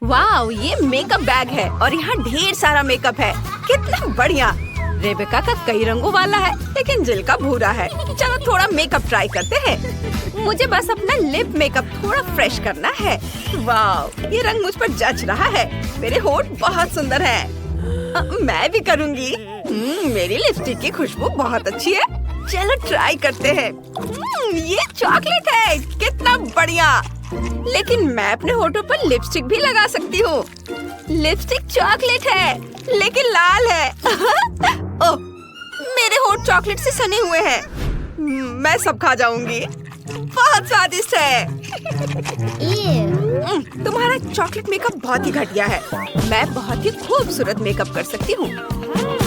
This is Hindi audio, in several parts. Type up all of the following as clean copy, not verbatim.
वाह, ये मेकअप बैग है और यहाँ ढेर सारा मेकअप है। कितना बढ़िया। रेबेका का कई रंगों वाला है लेकिन जिल का भूरा है। चलो थोड़ा मेकअप ट्राई करते हैं। मुझे बस अपना लिप मेकअप थोड़ा फ्रेश करना है। वाह, ये रंग मुझ पर जच रहा है। मेरे होठ बहुत सुंदर हैं। मैं भी करूँगी। मेरी लिपस्टिक की खुशबू बहुत अच्छी है। चलो ट्राई करते हैं। ये चॉकलेट है। कितना बढ़िया। लेकिन मैं अपने होठों पर लिपस्टिक भी लगा सकती हूँ। लिपस्टिक चॉकलेट है लेकिन लाल है। ओह, मेरे होठ चॉकलेट से सने हुए हैं। मैं सब खा जाऊंगी। बहुत स्वादिष्ट है। तुम्हारा चॉकलेट मेकअप बहुत ही घटिया है। मैं बहुत ही खूबसूरत मेकअप कर सकती हूँ।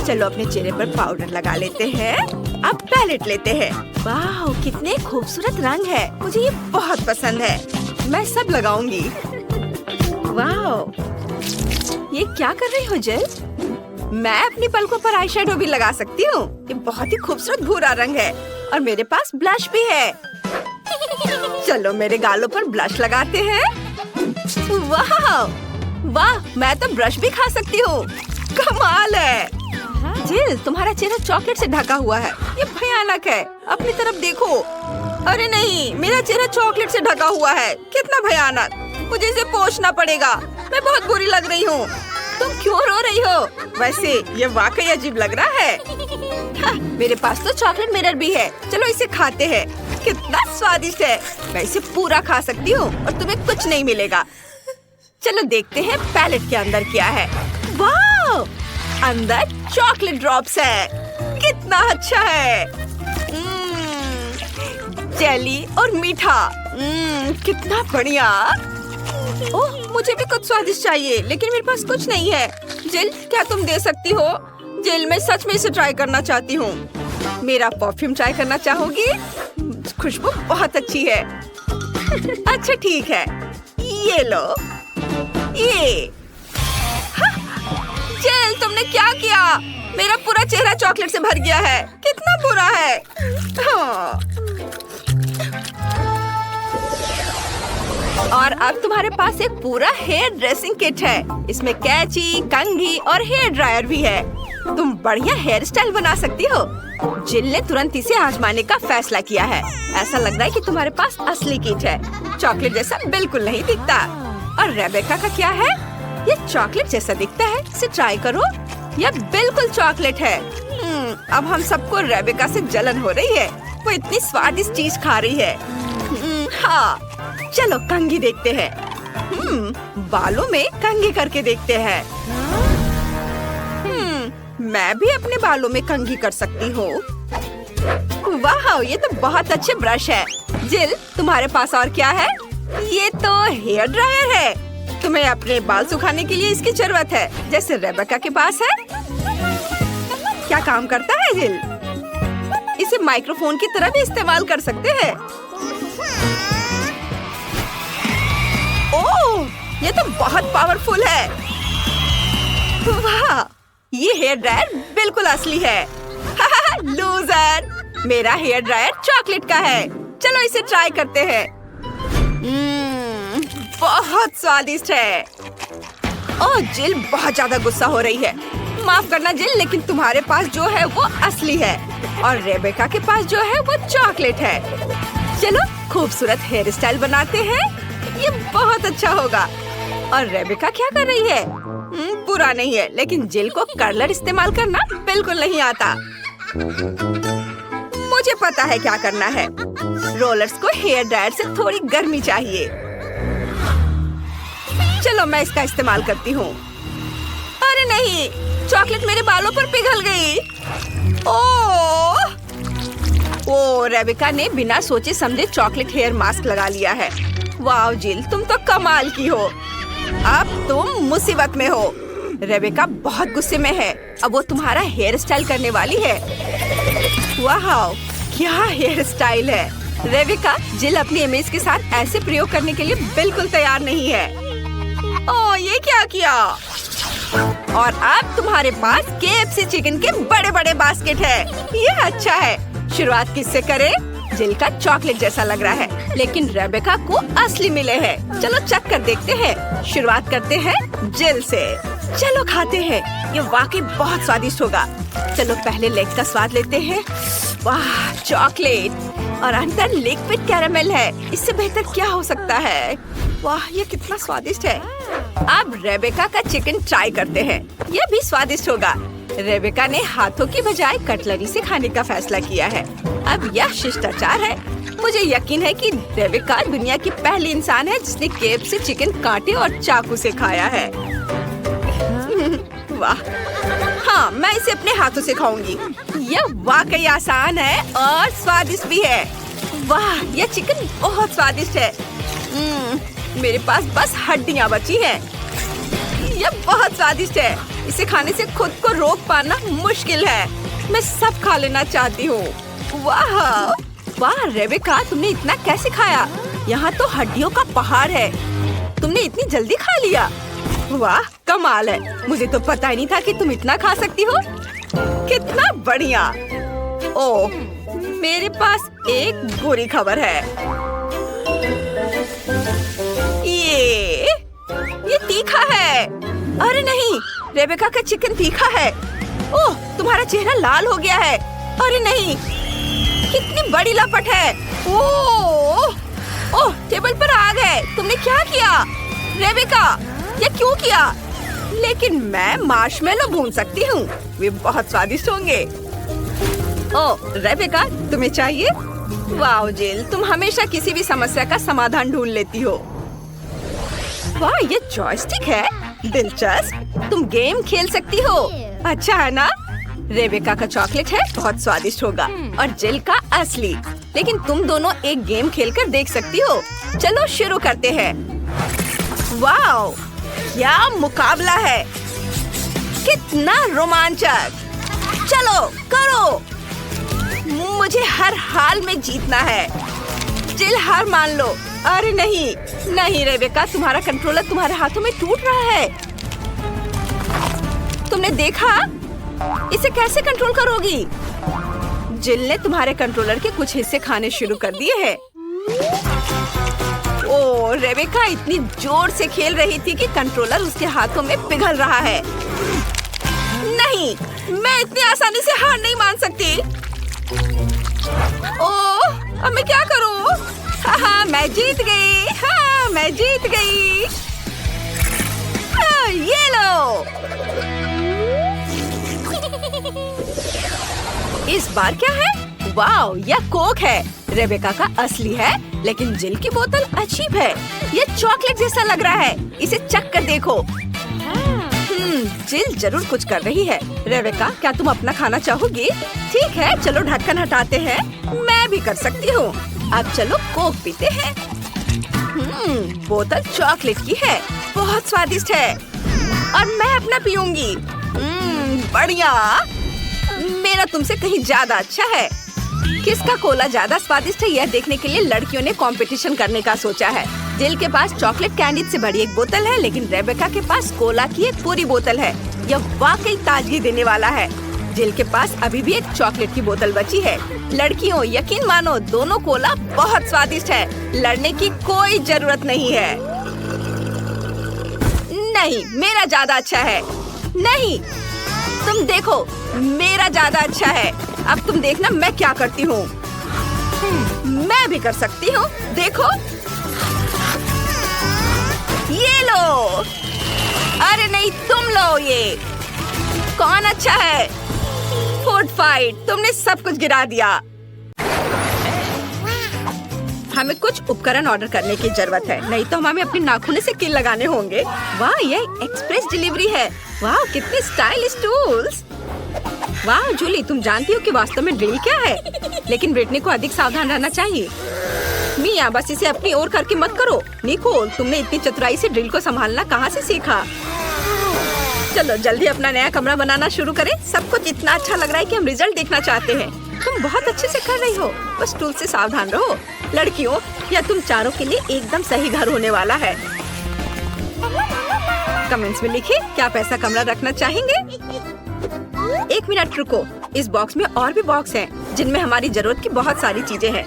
चलो अपने चेहरे पर पाउडर लगा लेते हैं। अब पैलेट लेते हैं। वाह, कितने खूबसूरत रंग है। मुझे ये बहुत पसंद है। मैं सब लगाऊंगी। वाह, ये क्या कर रही हो जिल? मैं अपनी पलकों पर आई शेडो भी लगा सकती हूँ। ये बहुत ही खूबसूरत भूरा रंग है और मेरे पास ब्लश भी है। चलो मेरे गालों पर ब्लश लगाते हैं। वाह वाह, मैं तो ब्रश भी खा सकती हूँ। कमाल है। जिल, तुम्हारा चेहरा चॉकलेट से ढका हुआ है। ये भयानक है। अपनी तरफ देखो। अरे नहीं, मेरा चेहरा चॉकलेट से ढका हुआ है। कितना भयानक। मुझे इसे पोंछना पड़ेगा। मैं बहुत बुरी लग रही हूँ। तुम क्यों रो रही हो? वैसे ये वाकई अजीब लग रहा है। हाँ, मेरे पास तो चॉकलेट मिरर भी है। चलो इसे खाते हैं। कितना स्वादिष्ट है। मैं इसे पूरा खा सकती हूँ और तुम्हें कुछ नहीं मिलेगा। चलो देखते हैं पैलेट के अंदर क्या है। वाह, अंदर चॉकलेट ड्रॉप्स है। कितना अच्छा है। जेली और मीठा। कितना बढ़िया। ओह, मुझे भी कुछ स्वादिष्ट चाहिए लेकिन मेरे पास कुछ नहीं है। जिल, क्या तुम दे सकती हो? जिल, मैं सच में इसे ट्राई करना चाहती हूँ। मेरा परफ्यूम ट्राई करना चाहोगी? खुशबू बहुत अच्छी है। अच्छा ठीक है, ये लो। ये जिल, तुमने क्या किया? मेरा पूरा चेहरा चॉकलेट से भर गया है। कितना बुरा है। हाँ। और अब तुम्हारे पास एक पूरा हेयर ड्रेसिंग किट है। इसमें कैंची, कंघी और हेयर ड्रायर भी है। तुम बढ़िया हेयर स्टाइल बना सकती हो। जिल ने तुरंत इसे आजमाने का फैसला किया है। ऐसा लग रहा है कि तुम्हारे पास असली किट है। चॉकलेट जैसा बिल्कुल नहीं दिखता। और रेबेका का क्या है? ये चॉकलेट जैसा दिखता है। इसे ट्राई करो। यह बिल्कुल चॉकलेट है। अब हम सबको रेबेका से जलन हो रही है। वो इतनी स्वादिष्ट चीज खा रही है। हाँ, चलो कंघी देखते हैं। बालों में कंघी करके देखते हैं। मैं भी अपने बालों में कंघी कर सकती हूँ। वाह, ये तो बहुत अच्छे ब्रश है। जिल, तुम्हारे पास और क्या है? ये तो हेयर ड्रायर है। तुम्हें अपने बाल सुखाने के लिए इसकी जरूरत है, जैसे रेबेका के पास है। क्या काम करता है जिल? इसे माइक्रोफोन की तरह भी इस्तेमाल कर सकते हैं। ओह, ये तो बहुत पावरफुल है। वाह, ये हेयर ड्रायर बिल्कुल असली है। लूजर, मेरा हेयर ड्रायर चॉकलेट का है। चलो इसे ट्राई करते हैं। बहुत स्वादिष्ट है। ओह, जिल बहुत ज्यादा गुस्सा हो रही है। माफ करना जिल, लेकिन तुम्हारे पास जो है वो असली है और रेबेका के पास जो है वो चॉकलेट है। चलो खूबसूरत हेयर स्टाइल बनाते हैं। ये बहुत अच्छा होगा। और रेबेका क्या कर रही है? बुरा नहीं है, लेकिन जिल को कर्लर इस्तेमाल करना बिल्कुल नहीं आता। मुझे पता है क्या करना है। रोलर्स को हेयर ड्रायर से थोड़ी गर्मी चाहिए। चलो मैं इसका इस्तेमाल करती हूँ। अरे नहीं, चॉकलेट मेरे बालों पर पिघल गई। ओह, रेबेका ने बिना सोचे समझे चॉकलेट हेयर मास्क लगा लिया है। वाह जिल, तुम तो कमाल की हो। अब तुम मुसीबत में हो। रेबेका बहुत गुस्से में है। अब वो तुम्हारा हेयर स्टाइल करने वाली है। वाह, क्या हेयर स्टाइल है। रेबेका, जिल अपनी इमेज के साथ ऐसे प्रयोग करने के लिए बिल्कुल तैयार नहीं है। ओह, ये क्या किया? और अब तुम्हारे पास KFC चिकन के बड़े बड़े बास्केट है। ये अच्छा है। शुरुआत किससे करें? जिल का चॉकलेट जैसा लग रहा है, लेकिन रेबेका को असली मिले हैं। चलो चख कर देखते हैं। शुरुआत करते हैं जिल से। चलो खाते हैं, ये वाकई बहुत स्वादिष्ट होगा। चलो पहले लेग का स्वाद लेते हैं। वाह, चॉकलेट और अंदर लिक्विड कैरामेल है। इससे बेहतर क्या हो सकता है। वाह, ये कितना स्वादिष्ट है। अब रेबेका का चिकन ट्राई करते हैं। यह भी स्वादिष्ट होगा। रेबेका ने हाथों की बजाय कटलरी से खाने का फैसला किया है। अब यह शिष्टाचार है। मुझे यकीन है कि रेबेका दुनिया की पहली इंसान है जिसने KFC चिकन कांटे और चाकू से खाया है। वाह, हाँ, मैं इसे अपने हाथों से खाऊंगी। यह वाकई आसान है और स्वादिष्ट भी है। वाह, यह चिकन बहुत स्वादिष्ट है। मेरे पास बस हड्डियाँ बची हैं। यह बहुत स्वादिष्ट है। इसे खाने से खुद को रोक पाना मुश्किल है। मैं सब खा लेना चाहती हूँ। वाह वाह रेबेका, तुमने इतना कैसे खाया? यहाँ तो हड्डियों का पहाड़ है। तुमने इतनी जल्दी खा लिया। वाह, कमाल है। मुझे तो पता ही नहीं था कि तुम इतना खा सकती हो। कितना बढ़िया। ओह, मेरे पास एक बुरी खबर है। ये तीखा है। अरे नहीं, रेबेका का चिकन तीखा है। ओह, तुम्हारा चेहरा लाल हो गया है। अरे नहीं, कितनी बड़ी लपट है। ओह, टेबल पर आग है। तुमने क्या किया रेबेका? ये क्यों किया? लेकिन मैं मार्शमेलो भून सकती हूँ। वे बहुत स्वादिष्ट होंगे। ओह रेबेका, तुम्हें चाहिए? वाह जिल, तुम हमेशा किसी भी समस्या का समाधान ढूंढ लेती हो। वाह, ये जॉयस्टिक है। दिलचस्प। तुम गेम खेल सकती हो। अच्छा है ना? रेबेका का चॉकलेट है, बहुत स्वादिष्ट होगा, और जिल का असली। लेकिन तुम दोनों एक गेम खेलकर देख सकती हो। चलो शुरू करते हैं। वाह, क्या मुकाबला है। कितना रोमांचक। चलो करो। मुझे हर हाल में जीतना है। जिल, हार मान लो। अरे नहीं नहीं रेबेका, तुम्हारा कंट्रोलर तुम्हारे हाथों में टूट रहा है। तुमने देखा? इसे कैसे कंट्रोल करोगी? जिल ने तुम्हारे कंट्रोलर के कुछ हिस्से खाने शुरू कर दिए हैं। ओह, रेबेका इतनी जोर से खेल रही थी कि कंट्रोलर उसके हाथों में पिघल रहा है। नहीं, मैं इतनी आसानी से हार नहीं मान सकती। ओह, अब मैं क्या करूं? हाँ, मैं जीत गई। हाँ, मैं जीत गई। हाँ, ये लो। इस बार क्या है? वाओ, यह कोक है। रेबेका का असली है, लेकिन जिल की बोतल अजीब है। यह चॉकलेट जैसा लग रहा है। इसे चख कर देखो। जिल जरूर कुछ कर रही है। रेबेका, क्या तुम अपना खाना चाहोगी? ठीक है, चलो ढक्कन हटाते हैं। मैं भी कर सकती हूँ। अब चलो कोक पीते हैं। बोतल चॉकलेट की है, बहुत स्वादिष्ट है, और मैं अपना पीऊंगी। बढ़िया। मेरा तुमसे कहीं ज्यादा अच्छा है। किसका कोला ज्यादा स्वादिष्ट है, यह देखने के लिए लड़कियों ने कंपटीशन करने का सोचा है। जिल के पास चॉकलेट कैंडी से बड़ी एक बोतल है, लेकिन रेबेका के पास कोला की एक पूरी बोतल है। यह वाकई ताजगी देने वाला है। जिल के पास अभी भी एक चॉकलेट की बोतल बची है। लड़कियों, यकीन मानो, दोनों कोला बहुत स्वादिष्ट है। लड़ने की कोई जरूरत नहीं है। नहीं, मेरा ज्यादा अच्छा है। नहीं, तुम देखो, मेरा ज्यादा अच्छा है। अब तुम देखना मैं क्या करती हूँ। मैं भी कर सकती हूँ। देखो, ये लो। अरे नहीं, तुम लो। ये कौन अच्छा है? फूड फाइट, तुमने सब कुछ गिरा दिया। हमें कुछ उपकरण ऑर्डर करने की जरूरत है, नहीं तो हमें अपने नाखूनों से कील लगाने होंगे। वाह, ये एक्सप्रेस डिलीवरी है। वाह, कितने स्टाइलिश टूल्स। वाह जूली, तुम जानती हो कि वास्तव में ड्रिल क्या है? लेकिन ब्रिटनी को अधिक सावधान रहना चाहिए। मिया, बस इसे अपनी ओर करके मत करो। निकोल, तुमने इतनी चतुराई से ड्रिल को संभालना कहाँ से सीखा? चलो जल्दी अपना नया कमरा बनाना शुरू करें। सब कुछ इतना अच्छा लग रहा है कि हम रिजल्ट देखना चाहते हैं। तुम बहुत अच्छे से कर रही हो, बस टूल से सावधान रहो। लड़कियों, या तुम चारों के लिए एकदम सही घर होने वाला है। कमेंट्स में लिखिए, क्या आप ऐसा कमरा रखना चाहेंगे? एक मिनट रुको, इस बॉक्स में और भी बॉक्स हैं, जिनमें हमारी जरूरत की बहुत सारी चीजें हैं।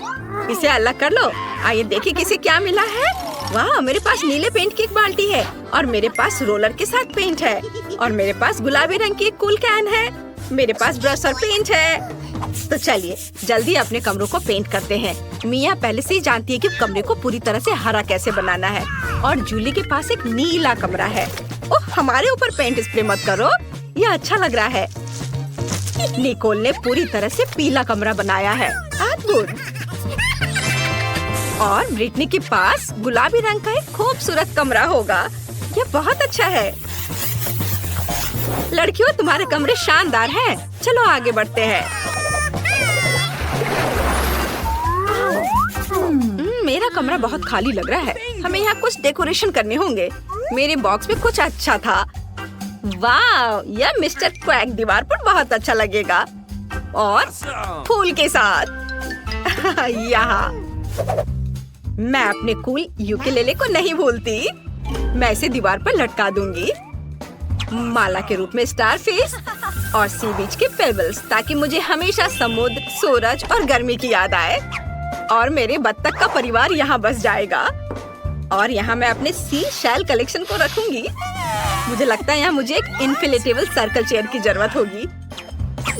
इसे अलग कर लो। आइए देखिए किसे क्या मिला है। वाह, मेरे पास नीले पेंट की एक बाल्टी है और मेरे पास रोलर के साथ पेंट है और मेरे पास गुलाबी रंग की एक कूल कैन है। मेरे पास ब्रश और पेंट है। तो चलिए जल्दी अपने कमरों को पेंट करते हैं। मिया पहले से ही जानती है कि कमरे को पूरी तरह से हरा कैसे बनाना है और जूली के पास एक नीला कमरा है। ओह, हमारे ऊपर पेंट स्प्रे मत करो, ये अच्छा लग रहा है। निकोल ने पूरी तरह से पीला कमरा बनाया है। अद्भुत। और ब्रिटनी के पास गुलाबी रंग का एक खूबसूरत कमरा होगा। यह बहुत अच्छा है। लड़कियों, तुम्हारे कमरे शानदार हैं। चलो आगे बढ़ते हैं। मेरा कमरा बहुत खाली लग रहा है। हमें यहाँ कुछ डेकोरेशन करने होंगे। मेरे बॉक्स में कुछ अच्छा था। वाह, यह मिस्टर क्वैक दीवार पर बहुत अच्छा लगेगा और फूल के साथ। यहाँ मैं अपने कूल यूकेलेले को नहीं भूलती। मैं इसे दीवार पर लटका दूंगी। माला के रूप में स्टार फिश और सी बीच के पेबल्स, ताकि मुझे हमेशा समुद्र, सूरज और गर्मी की याद आए। और मेरे बत्तख का परिवार यहाँ बस जाएगा। और यहाँ मैं अपने सी शेल कलेक्शन को रखूंगी। मुझे लगता है यहाँ मुझे एक इन्फ्लेटेबल सर्कल चेयर की जरूरत होगी।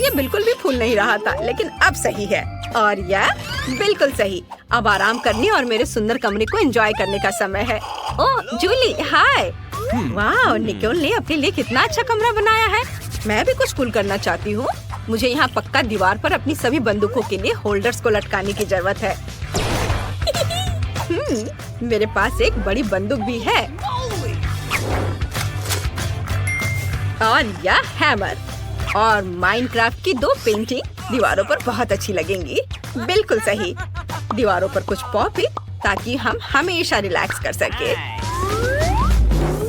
ये बिल्कुल भी फूल नहीं रहा था, लेकिन अब सही है। और यह बिल्कुल सही। अब आराम करने और मेरे सुंदर कमरे को एंजॉय करने का समय है। ओह जूली, हाय। वाह, निकोल ने अपने लिए कितना अच्छा कमरा बनाया है। मैं भी कुछ कूल करना चाहती हूँ। मुझे यहाँ पक्का दीवार पर अपनी सभी बंदूकों के लिए होल्डर्स को लटकाने की जरूरत है। मेरे पास एक बड़ी बंदूक भी है और यह हैमर और माइनक्राफ्ट की 2 पेंटिंग दीवारों पर बहुत अच्छी लगेंगी। बिल्कुल सही। दीवारों पर कुछ पॉपिंग, ताकि हम हमेशा रिलैक्स कर सके।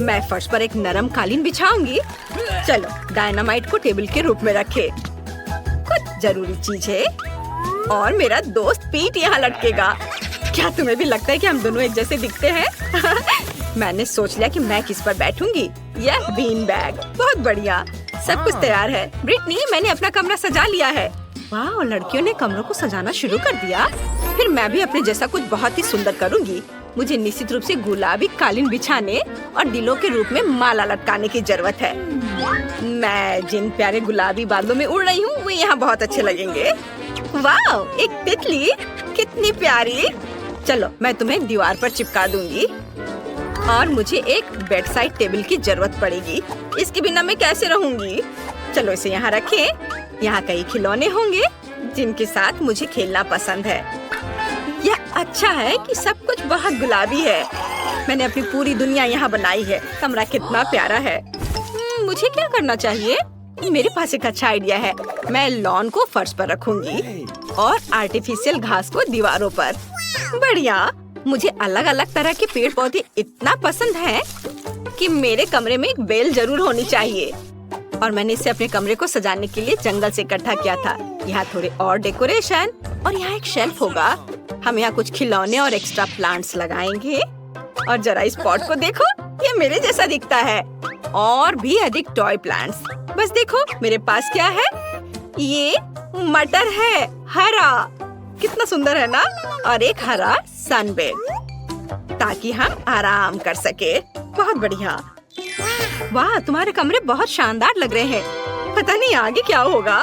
मैं फर्श पर एक नरम कालीन बिछाऊंगी। चलो डायनामाइट को टेबल के रूप में रखे। कुछ जरूरी चीजें। और मेरा दोस्त पीट यहाँ लटकेगा। क्या तुम्हें भी लगता है कि हम दोनों एक जैसे दिखते हैं? मैंने सोच लिया कि मैं किस पर बैठूंगी। यह बीन बैग। बहुत बढ़िया, सब कुछ तैयार है। ब्रिटनी, मैंने अपना कमरा सजा लिया है। वाह, लड़कियों ने कमरों को सजाना शुरू कर दिया। फिर मैं भी अपने जैसा कुछ बहुत ही सुंदर करूंगी। मुझे निश्चित रूप से गुलाबी कालीन बिछाने और दिलों के रूप में माला लटकाने की जरूरत है। मैं जिन प्यारे गुलाबी बालों में उड़ रही हूँ, वो यहाँ बहुत अच्छे लगेंगे। वाह, एक तितली, कितनी प्यारी। चलो मैं तुम्हें दीवार पर चिपका दूंगी। और मुझे एक बेड साइड टेबल की जरूरत पड़ेगी। इसके बिना मैं कैसे रहूंगी? चलो इसे यहाँ रखें। यहाँ कई खिलौने होंगे जिनके साथ मुझे खेलना पसंद है। यह अच्छा है कि सब कुछ बहुत गुलाबी है। मैंने अपनी पूरी दुनिया यहाँ बनाई है। कमरा कितना प्यारा है। मुझे क्या करना चाहिए? मेरे पास एक अच्छा आइडिया है। मैं लॉन को फर्श पर रखूंगी और आर्टिफिशियल घास को दीवारों पर। बढ़िया। मुझे अलग अलग तरह के पेड़ पौधे इतना पसंद हैं कि मेरे कमरे में एक बेल जरूर होनी चाहिए। और मैंने इसे अपने कमरे को सजाने के लिए जंगल से इकट्ठा किया था। यहाँ थोड़े और डेकोरेशन और यहाँ एक शेल्फ होगा। हम यहाँ कुछ खिलौने और एक्स्ट्रा प्लांट्स लगाएंगे। और जरा इस पॉट को देखो, ये मेरे जैसा दिखता है। और भी अधिक टॉय प्लांट्स। बस देखो मेरे पास क्या है। ये मटर है, हरा। कितना सुंदर है ना। और एक हरा सनबेड, ताकि हम आराम कर सके। बहुत बढ़िया। वाह, तुम्हारे कमरे बहुत शानदार लग रहे हैं। पता नहीं आगे क्या होगा।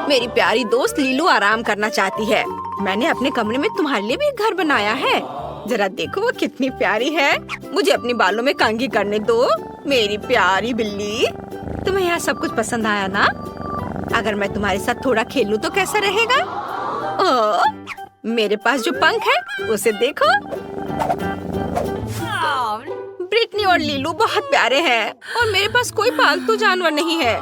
मेरी प्यारी दोस्त लीलू आराम करना चाहती है। मैंने अपने कमरे में तुम्हारे लिए भी एक घर बनाया है। जरा देखो वो कितनी प्यारी है। मुझे अपनी बालों में कंघी करने दो, मेरी प्यारी बिल्ली। तुम्हें यहाँ सब कुछ पसंद आया ना? अगर मैं तुम्हारे साथ थोड़ा खेलूं तो कैसा रहेगा? ओह, मेरे पास जो पंख है उसे देखो। ब्रिटनी और लीलू बहुत प्यारे हैं और मेरे पास कोई पालतू जानवर नहीं है।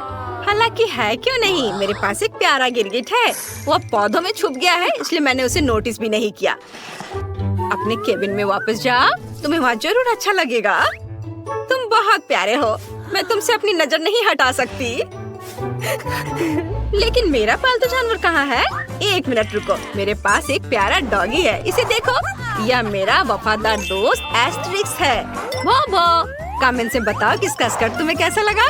हालांकि है क्यों नहीं, मेरे पास एक प्यारा गिरगिट है। वो अब पौधों में छुप गया है, इसलिए मैंने उसे नोटिस भी नहीं किया। अपने केबिन में वापस जाओ, तुम्हें वहाँ जरूर अच्छा लगेगा। तुम बहुत प्यारे हो, मैं तुमसे अपनी नजर नहीं हटा सकती। लेकिन मेरा पालतू जानवर कहाँ है? एक मिनट रुको, मेरे पास एक प्यारा डॉगी है। इसे देखो, यह मेरा वफादार दोस्त एस्ट्रिक्स है। भो कमेंट से बताओ कि इसका स्कर्ट तुम्हें कैसा लगा।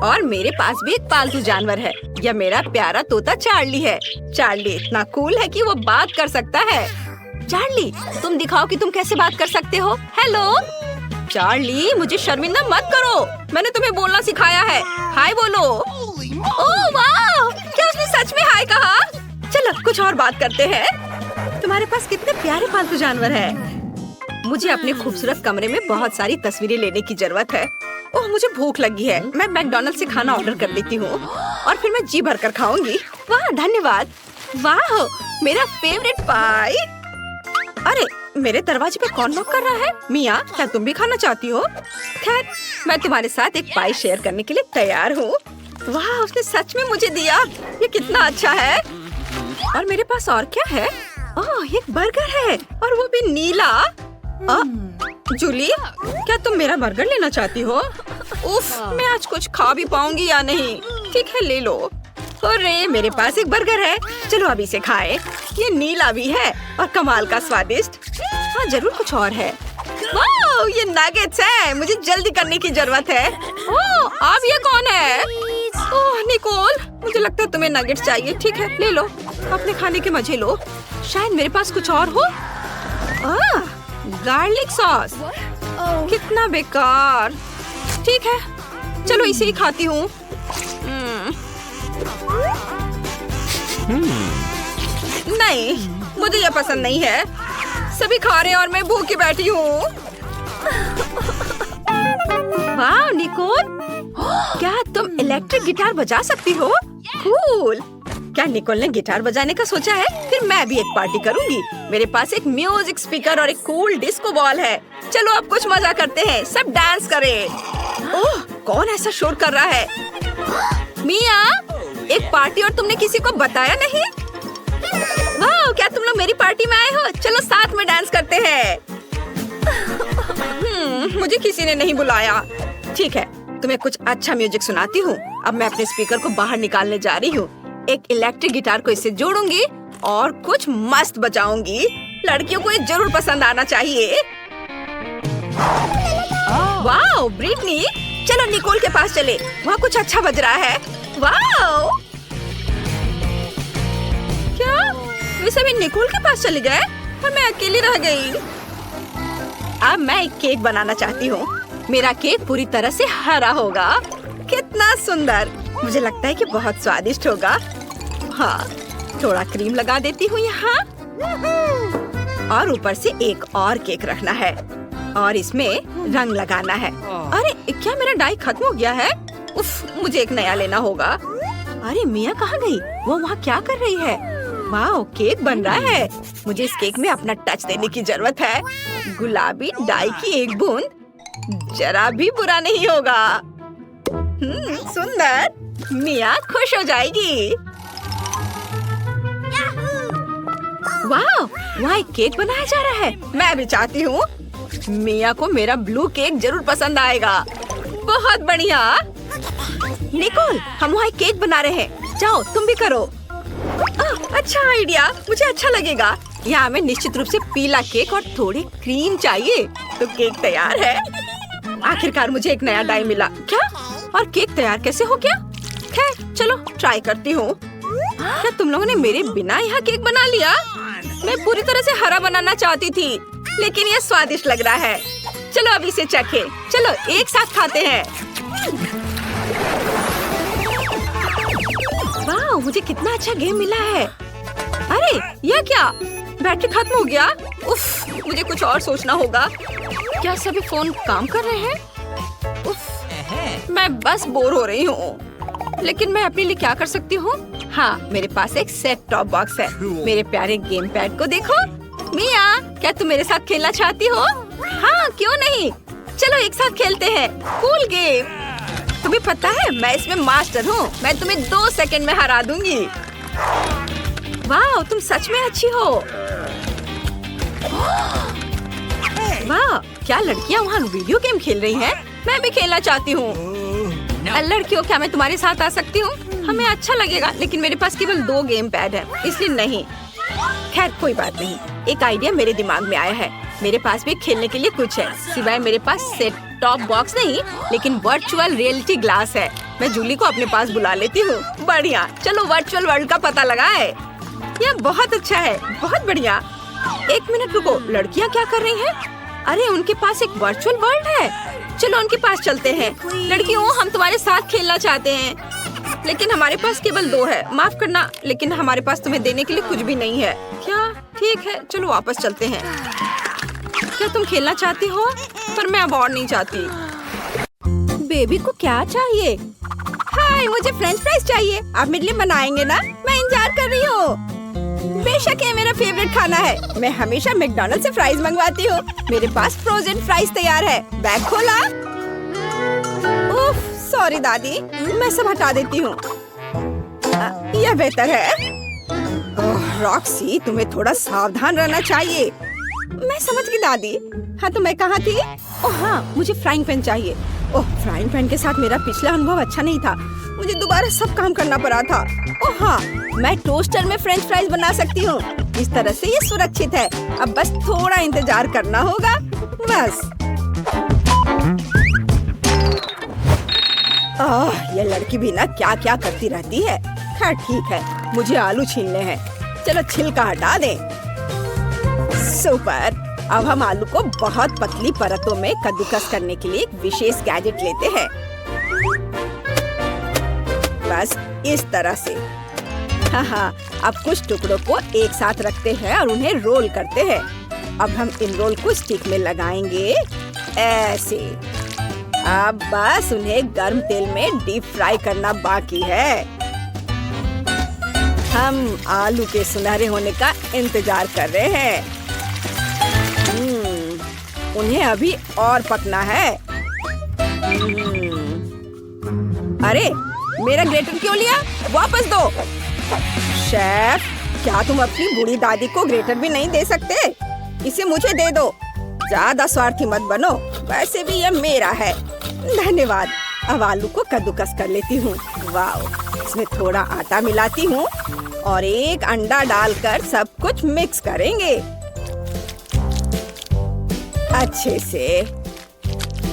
और मेरे पास भी एक पालतू जानवर है। यह मेरा प्यारा तोता चार्ली है। चार्ली इतना कूल है कि वो बात कर सकता है। चार्ली, तुम दिखाओ कि तुम कैसे बात कर सकते हो। हेलो चार्ली, मुझे शर्मिंदा मत करो। मैंने तुम्हें बोलना सिखाया है। हाय बोलो। ओह वाह, क्या उसने सच में हाय कहा? चलो कुछ और बात करते हैं। तुम्हारे पास कितने प्यारे पालतू जानवर है। मुझे अपने खूबसूरत कमरे में बहुत सारी तस्वीरें लेने की जरूरत है। ओह मुझे भूख लगी है। मैं मैकडॉनल्ड से खाना ऑर्डर कर लेती हूँ और फिर मैं जी भर कर खाऊंगी। वाह धन्यवाद। वाह मेरा फेवरेट पाई। अरे मेरे दरवाजे पे कौन नॉक कर रहा है? मिया, क्या तुम भी खाना चाहती हो? खैर, मैं तुम्हारे साथ एक पाई शेयर करने के लिए तैयार हूँ। वाह उसने सच में मुझे दिया। ये कितना अच्छा है। और मेरे पास और क्या है? ओह एक बर्गर है और वो भी नीला। जूली, क्या तुम मेरा बर्गर लेना चाहती हो? उफ, मैं आज कुछ खा भी पाऊंगी या नहीं? ठीक है ले लो। अरे मेरे पास एक बर्गर है, चलो अभी इसे खाएं। ये नीला भी है और कमाल का स्वादिष्ट। हाँ जरूर कुछ और है। वाह ये नगेट्स है, मुझे जल्दी करने की जरूरत है। ओह अब ये कौन है? ओह निकोल, मुझे लगता है तुम्हें नगेट्स चाहिए। ठीक है ले लो, अपने खाने के मजे लो। शायद मेरे पास कुछ और हो। गार्लिक सॉस, कितना बेकार। ठीक है चलो इसे ही खाती हूँ। नहीं मुझे यह पसंद नहीं है। सभी खा रहे हैं और मैं भूखी बैठी हूँ। वाह निकोल, क्या तुम इलेक्ट्रिक गिटार बजा सकती हो? कूल। क्या निकोल ने गिटार बजाने का सोचा है? फिर मैं भी एक पार्टी करूंगी। मेरे पास एक म्यूजिक स्पीकर और एक कूल डिस्को बॉल है। चलो अब कुछ मजा करते हैं, सब डांस करें। ओह कौन ऐसा शोर कर रहा है? मिया, एक पार्टी और तुमने किसी को बताया नहीं? वाह क्या तुम लोग मेरी पार्टी में आए हो? चलो साथ में डांस करते हैं। मुझे किसी ने नहीं बुलाया। ठीक है तुम्हें कुछ अच्छा म्यूजिक सुनाती हूँ। अब मैं अपने स्पीकर को बाहर निकालने जा रही हूँ। एक इलेक्ट्रिक गिटार को इससे जोड़ूंगी और कुछ मस्त बजाऊंगी। लड़कियों को ये जरूर पसंद आना चाहिए। वाह ब्रिटनी, चलो निकोल के पास चले, वहाँ कुछ अच्छा बज रहा है। वाह क्या वे सभी निकोल के पास चले गए और मैं अकेली रह गई। अब मैं एक केक बनाना चाहती हूँ। मेरा केक पूरी तरह से हरा होगा। कितना सुंदर, मुझे लगता है कि बहुत स्वादिष्ट होगा। हाँ थोड़ा क्रीम लगा देती हूँ यहाँ और ऊपर से एक और केक रखना है और इसमें रंग लगाना है। अरे क्या मेरा डाई खत्म हो गया है? उफ, मुझे एक नया लेना होगा। अरे मिया कहाँ गई? वो वहाँ क्या कर रही है? वाह केक बन रहा है। मुझे इस केक में अपना टच देने की जरूरत है। गुलाबी डाई की एक बूंद जरा भी बुरा नहीं होगा। सुंदर, मिया खुश हो जाएगी। वाह वहाँ एक केक बनाया जा रहा है। मैं भी चाहती हूँ। मिया को मेरा ब्लू केक जरूर पसंद आएगा। बहुत बढ़िया। निकोल, हम वहाँ एक केक बना रहे हैं, जाओ तुम भी करो। अच्छा आइडिया, मुझे अच्छा लगेगा। यहाँ हमें निश्चित रूप से पीला केक और थोड़ी क्रीम चाहिए। तो केक तैयार है। आखिरकार मुझे एक नया डाई मिला। क्या? और केक तैयार कैसे हो गया? खैर चलो ट्राई करती हूँ। क्या तुम लोगों ने मेरे बिना यहाँ केक बना लिया? मैं पूरी तरह से हरा बनाना चाहती थी, लेकिन ये स्वादिष्ट लग रहा है। चलो अब इसे चखें। चलो एक साथ खाते हैं। वाह मुझे कितना अच्छा गेम मिला है। अरे यह क्या? बैटरी खत्म हो गया। उफ, मुझे कुछ और सोचना होगा। क्या सभी फोन काम कर रहे हैं? उफ, मैं बस बोर हो रही हूँ। लेकिन मैं अपने लिए क्या कर सकती हूँ? हाँ मेरे पास एक सेट टॉप बॉक्स है। मेरे प्यारे गेम पैड को देखो। मिया, क्या तुम मेरे साथ खेलना चाहती हो? हाँ क्यों नहीं, चलो एक साथ खेलते हैं। Cool game. तुम्हें पता है मैं इसमें मास्टर हूँ। मैं तुम्हें 2 सेकंड में हरा दूंगी। वाह तुम सच में अच्छी हो। वाह क्या लड़कियाँ वहाँ वीडियो गेम खेल रही हैं? मैं भी खेलना चाहती हूँ। लड़कियों, क्या मैं तुम्हारे साथ आ सकती हूँ? हमें अच्छा लगेगा, लेकिन मेरे पास केवल 2 गेम पैड है, इसलिए नहीं। खैर कोई बात नहीं, एक आइडिया मेरे दिमाग में आया है। मेरे पास भी खेलने के लिए कुछ है, सिवाय मेरे पास सेट टॉप बॉक्स नहीं, लेकिन वर्चुअल रियलिटी ग्लास है। मैं जूली को अपने पास बुला लेती हूँ। बढ़िया, चलो वर्चुअल वर्ल्ड का पता लगाए। यह बहुत अच्छा है, बहुत बढ़िया। एक मिनट रुको, लड़कियाँ क्या कर रही हैं? अरे उनके पास एक वर्चुअल वर्ल्ड है, चलो उनके पास चलते हैं। लड़कियों, हम तुम्हारे साथ खेलना चाहते हैं, लेकिन हमारे पास केवल 2 है। माफ करना, लेकिन हमारे पास तुम्हें देने के लिए कुछ भी नहीं है। क्या? ठीक है, चलो वापस चलते हैं। क्या तुम खेलना चाहती हो? पर मैं अब और नहीं चाहती। बेबी को क्या चाहिए? हाय, मुझे फ्रेंच फ्राइज चाहिए। आप मेरे लिए बनाएंगे ना? मैं इंतजार कर रही हूँ। बेशक, ये मेरा फेवरेट खाना है। मैं हमेशा मैकडॉनल्ड से फ्राइज मंगवाती हूँ। मेरे पास फ्रोजन फ्राइज तैयार है। बैग खोला। उफ, सॉरी दादी, मैं सब हटा देती हूँ। यह बेहतर है। रॉक्सी, तुम्हें थोड़ा सावधान रहना चाहिए। मैं समझ गई दादी। हाँ, तो मैं कहाँ थी? ओह हाँ, मुझे फ्राइंग पैन चाहिए। ओह, फ्राइंग पैन के साथ मेरा पिछला अनुभव अच्छा नहीं था। मुझे दोबारा सब काम करना पड़ा था। ओह हाँ, मैं टोस्टर में फ्रेंच फ्राइज बना सकती हूँ। इस तरह से ये सुरक्षित है। अब बस थोड़ा इंतजार करना होगा, बस। ये लड़की भी ना क्या क्या करती रहती है। खैर ठीक है, मुझे आलू छीलने हैं। चलो छिलका हटा दें। सुपर। अब हम आलू को बहुत पतली परतों में कद्दूकस करने के लिए एक विशेष गैजेट लेते हैं। बस इस तरह से। हाँ, अब कुछ टुकड़ों को एक साथ रखते हैं और उन्हें रोल करते हैं। अब हम इन रोल को स्टिक में लगाएंगे, ऐसे। अब बस उन्हें गर्म तेल में डीप फ्राई करना बाकी है। हम आलू के सुनहरे होने का इंतजार कर रहे हैं। उन्हें अभी और पकना है। अरे, मेरा ग्रेटर क्यों लिया? वापस दो। शेफ, क्या तुम अपनी बूढ़ी दादी को ग्रेटर भी नहीं दे सकते? इसे मुझे दे दो। ज्यादा स्वार्थी मत बनो, वैसे भी यह मेरा है। धन्यवाद। अब आलू को कद्दूकस कर लेती हूँ। वाह, इसमें थोड़ा आटा मिलाती हूँ और एक अंडा डालकर सब कुछ मिक्स करेंगे अच्छे से।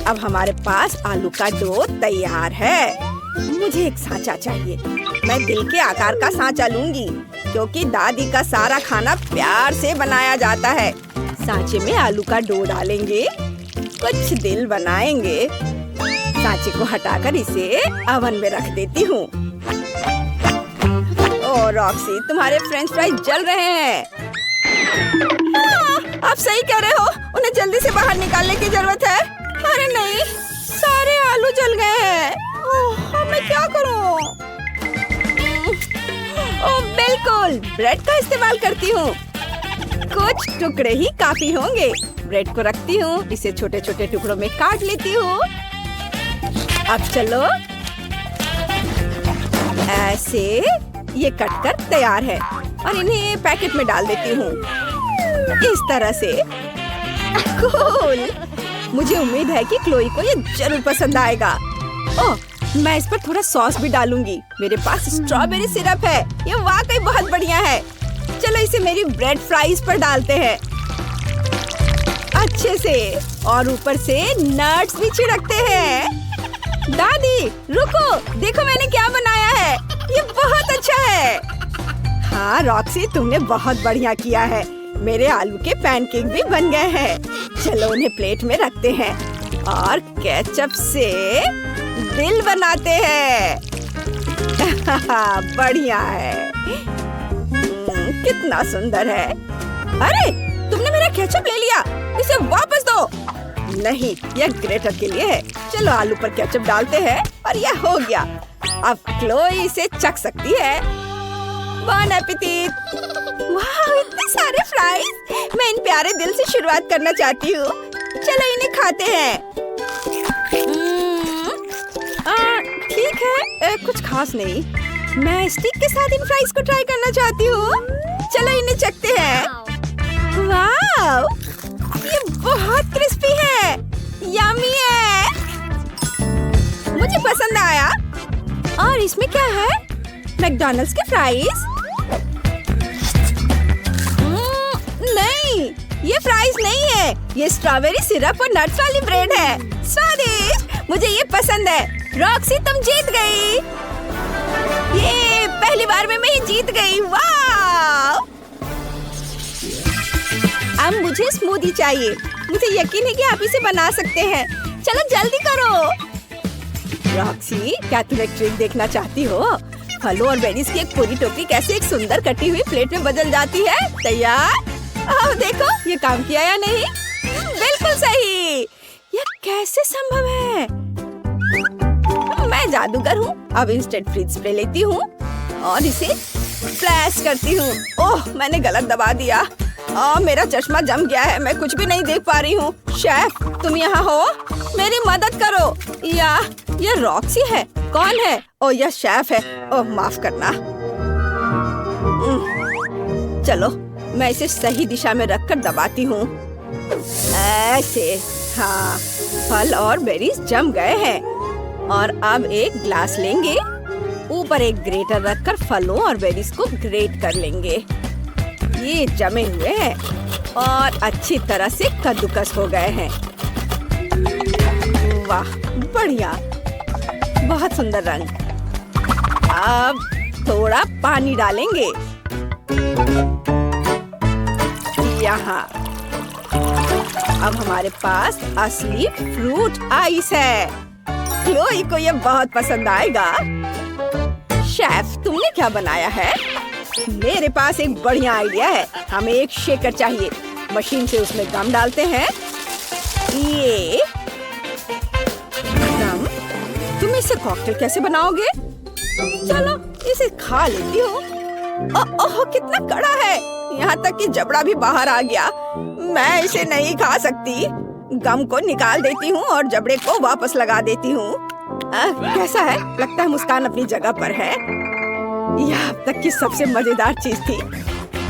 अब हमारे पास आलू का डो तैयार है। मुझे एक सांचा चाहिए। मैं दिल के आकार का सांचा लूंगी, क्योंकि दादी का सारा खाना प्यार से बनाया जाता है। सांचे में आलू का डो डालेंगे, कुछ दिल बनाएंगे। सांचे को हटाकर इसे ओवन में रख देती हूँ। ओह रॉक्सी, तुम्हारे फ्रेंच फ्राइज जल रहे हैं। आप सही कह रहे हो, उन्हें जल्दी से बाहर निकालने की जरूरत है। अरे नहीं, सारे आलू जल गए हैं। मैं क्या करूं? ओह बिल्कुल, ब्रेड का इस्तेमाल करती हूँ। कुछ टुकड़े ही काफी होंगे। ब्रेड को रखती हूँ, इसे छोटे छोटे टुकड़ों में काट लेती हूँ। अब चलो, ऐसे ये कटकर तैयार है और इन्हें पैकेट में डाल देती हूँ इस तरह से। कूल। मुझे उम्मीद है कि क्लोई को ये जरूर पसंद आएगा। ओह, मैं इस पर थोड़ा सॉस भी डालूंगी। मेरे पास स्ट्रॉबेरी सिरप है, ये वाकई बहुत बढ़िया है। चलो इसे मेरी ब्रेड फ्राइज पर डालते हैं अच्छे से, और ऊपर से नट्स भी छिड़कते हैं। दादी रुको, देखो मैंने क्या बनाया है, ये बहुत अच्छा है। हाँ रॉक्सी, तुमने बहुत बढ़िया किया है। मेरे आलू के पैनकेक भी बन गए हैं। चलो उन्हें प्लेट में रखते हैं और केचप से दिल बनाते हैं। बढ़िया है। कितना सुंदर है। अरे, तुमने मेरा केचप ले लिया, इसे वापस दो। नहीं, यह ग्रेटर के लिए है। चलो आलू पर केचप डालते हैं और यह हो गया। अब क्लोई इसे चख सकती है। बॉन एपेटिट। वाह, इतने सारे फ्राइज। मैं इन प्यारे दिल से शुरुआत करना चाहती हूँ। चलो इन्हें खाते हैं। ठीक है, कुछ खास नहीं। मैं स्टिक के साथ इन फ्राइज को ट्राई करना चाहती हूँ। चलो इन्हें चखते हैं। वाह, ये बहुत क्रिस्पी है, यम्मी है। मुझे पसंद आया। और इसमें क्या है? मैकडॉनल्ड्स के फ्राइज? नहीं, ये फ्राइज नहीं है, ये स्ट्रॉबेरी सिरप और नट्स वाली ब्रेड है। स्वादिष्ट, मुझे ये पसंद है। रॉक्सी तुम जीत गई। ये पहली बार में मैं ही जीत गई। वाह! अब मुझे स्मूदी चाहिए। मुझे यकीन है कि आप इसे बना सकते हैं। चलो जल्दी करो। रॉक्सी, क्या तुम एक ट्रिक देखना चाहती हो? फलों और बेरीज की एक पूरी टोकरी कैसे एक सुंदर कटी हुई प्लेट में बदल जाती है। तैयार? आओ देखो, ये काम किया या नहीं? बिल्कुल सही। यह कैसे संभव है? मैं जादूगर हूँ। अब इंस्टेंट फ्रीज स्प्रे लेती हूँ और इसे फ्लैश करती हूँ। ओह, मैंने गलत दबा दिया। मेरा चश्मा जम गया है, मैं कुछ भी नहीं देख पा रही हूँ। शेफ, तुम यहाँ हो? मेरी मदद करो। यह रॉक्सी है। कौन है? ओह, यह शेफ है। ओह, माफ करना। चलो, मैं इसे सही दिशा में रखकर दबाती हूँ। ऐसे। हाँ, फल और बेरीज जम गए हैं। और अब एक ग्लास लेंगे, ऊपर एक ग्रेटर रखकर फलों और बेरीज को ग्रेट कर लेंगे। ये जमे हुए हैं और अच्छी तरह से कद्दूकस हो गए हैं। वाह, बढ़िया, बहुत सुंदर रंग। अब थोड़ा पानी डालेंगे यहाँ। अब हमारे पास असली फ्रूट आइस है। क्लोई को ये बहुत पसंद आएगा। शेफ, तुमने क्या बनाया है? मेरे पास एक बढ़िया आइडिया है। हमें एक शेकर चाहिए। मशीन से उसमें गम डालते हैं। ये गम, तुम इससे कॉकटेल कैसे बनाओगे? चलो, इसे खा लेती हूँ। ओह, कितना कड़ा है, यहाँ तक कि जबड़ा भी बाहर आ गया। मैं इसे नहीं खा सकती। गम को निकाल देती हूँ और जबड़े को वापस लगा देती हूँ। कैसा है? लगता है मुस्कान अपनी जगह पर है। यह अब तक की सबसे मजेदार चीज थी।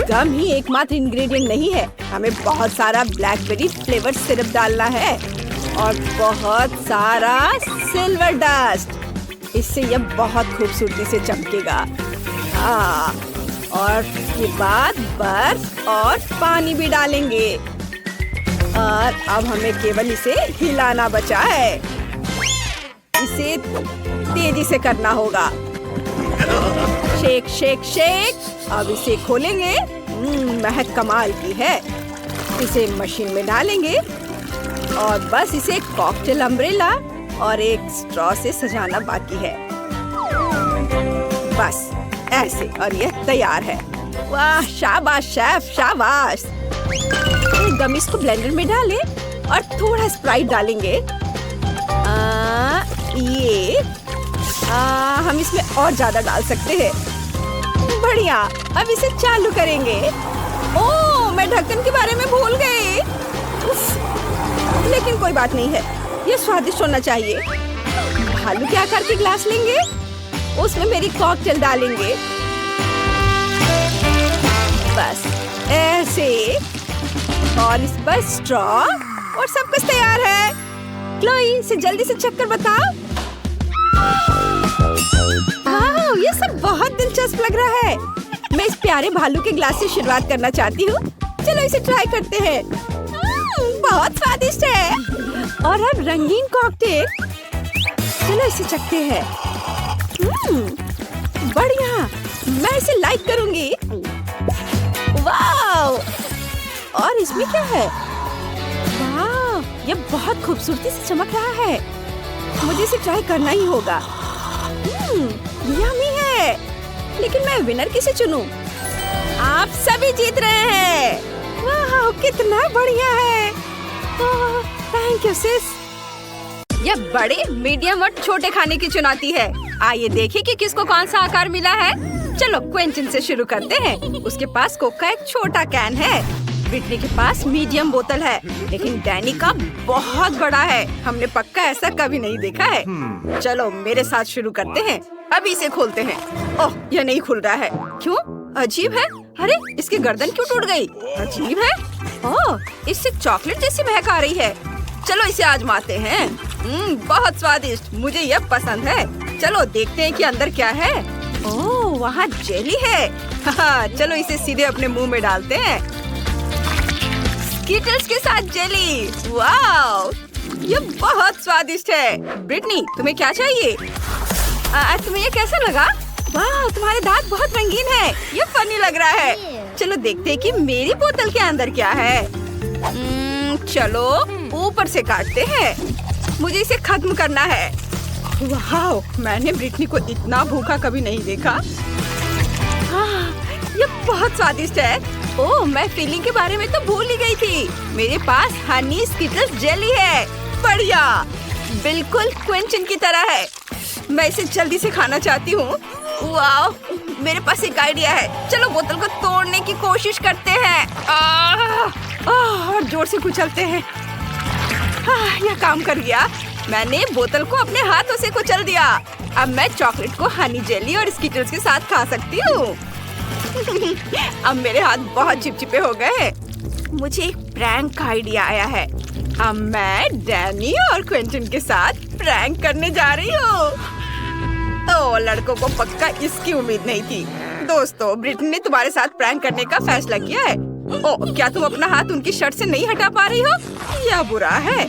गम ही एकमात्र इंग्रेडिएंट नहीं है। हमें बहुत सारा ब्लैकबेरी फ्लेवर सिरप डालना है और बहुत सारा सिल्वर डस्ट। इससे यह बहुत खूबसूरती से चमकेगा। हाँ, और के बाद बर्फ और पानी भी डालेंगे। और अब हमें केवल इसे हिलाना बचा है। इसे तेजी से करना होगा। Shake shake shake. अब इसे खोलेंगे। महक कमाल की है। इसे मशीन में डालेंगे और बस इसे कॉकटेल अम्ब्रेला और एक स्ट्रॉ से सजाना बाकी है। बस ऐसे, और यह तैयार है। वाह, शाबाश शेफ, शाबाश। गमीज को ब्लेंडर में डालें और थोड़ा स्प्राइट डालेंगे। हम इसमें और ज्यादा डाल सकते हैं। बढ़िया, अब इसे चालू करेंगे। ओह, मैं ढक्कन के बारे में भूल गई। लेकिन कोई बात नहीं है, ये स्वादिष्ट होना चाहिए। भालू के आकार के ग्लास लेंगे, उसमें मेरी कॉकटेल डालेंगे। बस ऐसे, और इस पर स्ट्रॉ, और सब कुछ तैयार है। क्लोई, इसे जल्दी से चेक कर बताओ। वाह, ये सब बहुत दिलचस्प लग रहा है। मैं इस प्यारे भालू के ग्लास से शुरुआत करना चाहती हूँ। चलो इसे ट्राई करते हैं। बहुत स्वादिष्ट है। और अब रंगीन कॉकटेल। चलो इसे चखते हैं। बढ़िया, मैं इसे लाइक करूंगी। वाह, और इसमें क्या है? वाह, ये बहुत खूबसूरती से चमक रहा है। मुझे इसे ट्राई करना ही होगा। यम्मी है, लेकिन मैं विनर किसे चुनूं? आप सभी जीत रहे हैं। वाह, कितना बढ़िया है। थैंक यू सिस। यह बड़े, मीडियम और छोटे खाने की चुनौती है। आइए देखें कि किसको कौन सा आकार मिला है। चलो क्विंटन से शुरू करते हैं। उसके पास कोक का एक छोटा कैन है। ब्रिटनी के पास मीडियम बोतल है, लेकिन डैनी का बहुत बड़ा है। हमने पक्का ऐसा कभी नहीं देखा है। चलो मेरे साथ शुरू करते हैं। अभी इसे खोलते हैं। ओह, यह नहीं खुल रहा है। क्यों? अजीब है। अरे, इसकी गर्दन क्यों टूट गई? अजीब है। ओह, इससे चॉकलेट जैसी महक आ रही है। चलो इसे आजमाते हैं। बहुत स्वादिष्ट, मुझे यह पसंद है। चलो देखते हैं कि अंदर क्या है। ओह, वहाँ जेली है। चलो इसे सीधे अपने मुंह में डालते हैं। स्कीटल्स के साथ जेली। वाओ, ये बहुत स्वादिष्ट है। ब्रिटनी, तुम्हें क्या चाहिए? तुम्हें ये कैसा लगा? वाह, तुम्हारे दांत बहुत रंगीन है। ये फनी लग रहा है। चलो देखते हैं कि मेरी बोतल के अंदर क्या है। चलो ऊपर से काटते हैं। मुझे इसे खत्म करना है। वाह, मैंने ब्रिटनी को इतना भूखा कभी नहीं देखा। ये बहुत स्वादिष्ट है। ओह, मैं फीलिंग के बारे में तो भूल ही गई थी। मेरे पास हनी स्कीटल्स जेली है। बढ़िया, बिल्कुल क्विंटन की तरह है। मैं इसे जल्दी से खाना चाहती हूँ। वाह, मेरे पास एक आइडिया है। चलो बोतल को तोड़ने की कोशिश करते हैं। और जोर से कुचलते हैं। यह काम कर गया। मैंने बोतल को अपने हाथों से कुचल दिया। अब मैं चॉकलेट को हनी जेली और स्कीटल्स के साथ खा सकती हूँ। अब मेरे हाथ बहुत चिपचिपे हो गए। मुझे एक प्रैंक का आइडिया आया है। अब मैं डैनी और क्विंटन के साथ प्रैंक करने जा रही हूँ। तो लड़कों को पक्का इसकी उम्मीद नहीं थी। दोस्तों, ब्रिटनी ने तुम्हारे साथ प्रैंक करने का फैसला किया है। ओह, क्या तुम अपना हाथ उनकी शर्ट से नहीं हटा पा रही हो? यह बुरा है।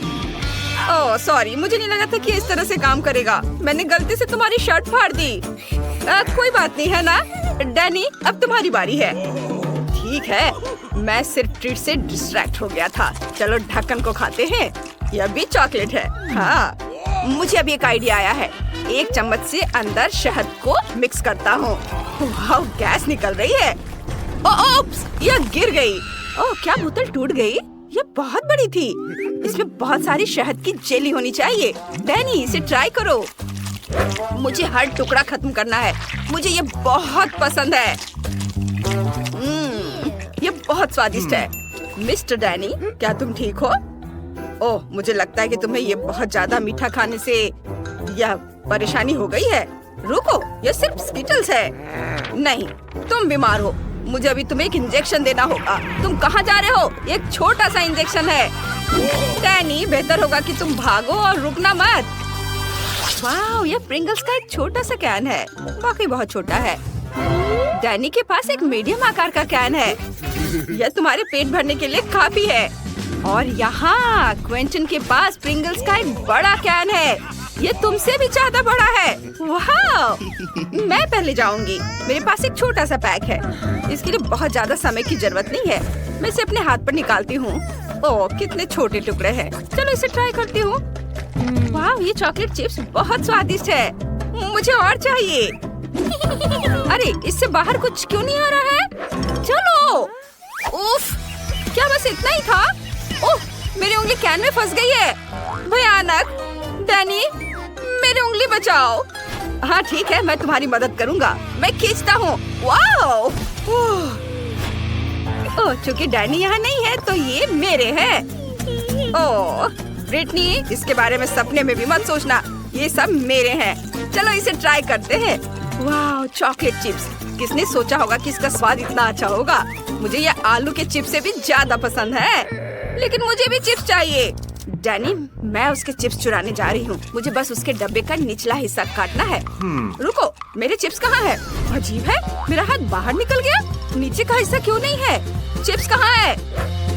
ओह सॉरी, मुझे नहीं लगा था कि इस तरह से काम करेगा। मैंने गलती से तुम्हारी शर्ट फाड़ दी। कोई बात नहीं है ना। डैनी, अब तुम्हारी बारी है। ठीक है, मैं सिर्फ ट्रीट से डिस्ट्रैक्ट हो गया था। चलो ढक्कन को खाते हैं। यह भी चॉकलेट है। हाँ, मुझे अभी एक आइडिया आया है। एक चम्मच से अंदर शहद को मिक्स करता हूँ। वाह, गैस निकल रही है। ओप्स, यह गिर गई। ओह, क्या बोतल टूट गई? यह बहुत बड़ी थी। इसमें बहुत सारी शहद की जेली होनी चाहिए। डैनी, इसे ट्राई करो। मुझे हर टुकड़ा खत्म करना है। मुझे ये बहुत पसंद है। ये बहुत स्वादिष्ट है। मिस्टर डैनी, क्या तुम ठीक हो? ओह, मुझे लगता है कि तुम्हें ये बहुत ज्यादा मीठा खाने से यह परेशानी हो गई है। रुको, यह सिर्फ स्कीटल्स है। नहीं, तुम बीमार हो। मुझे अभी तुम्हें एक इंजेक्शन देना होगा। तुम कहाँ जा रहे हो? एक छोटा सा इंजेक्शन है। डैनी, बेहतर होगा कि तुम भागो और रुकना मत। वाह, यह प्रिंगल्स का एक छोटा सा कैन है। वाकई बहुत छोटा है। डैनी के पास एक मीडियम आकार का कैन है। यह तुम्हारे पेट भरने के लिए काफी है। और यहाँ क्विंटन के पास प्रिंगल्स का एक बड़ा कैन है। ये तुमसे भी ज्यादा बड़ा है। वाह, मैं पहले जाऊंगी। मेरे पास एक छोटा सा पैक है। इसके लिए बहुत ज्यादा समय की जरूरत नहीं है। मैं इसे अपने हाथ पर निकालती हूँ। ओह, कितने छोटे टुकड़े हैं। चलो इसे ट्राई करती हूँ। वाह, ये चॉकलेट चिप्स बहुत स्वादिष्ट है। मुझे और चाहिए। अरे, इससे बाहर कुछ क्यों नहीं आ रहा है? चलो। उफ, क्या बस इतना ही था? ओह, मेरी उंगली कैन में फंस गई है। भयानक। डैनी, मेरी उंगली बचाओ। हाँ ठीक है, मैं तुम्हारी मदद करूँगा। मैं खींचता हूँ। वाओ। ओह, चूंकि डैनी यहाँ नहीं है तो ये मेरे हैं। ओह ब्रिटनी, इसके बारे में सपने में भी मत सोचना। ये सब मेरे हैं। चलो इसे ट्राई करते हैं। वाह, चॉकलेट चिप्स। किसने सोचा होगा कि इसका स्वाद इतना अच्छा होगा? मुझे ये आलू के चिप्स से भी ज्यादा पसंद है। लेकिन मुझे भी चिप्स चाहिए। डैनी, मैं उसके चिप्स चुराने जा रही हूँ। मुझे बस उसके डब्बे का निचला हिस्सा काटना है। रुको, मेरे चिप्स कहाँ है? अजीब है, मेरा हाथ बाहर निकल गया। नीचे का हिस्सा क्यों नहीं है? चिप्स कहाँ है?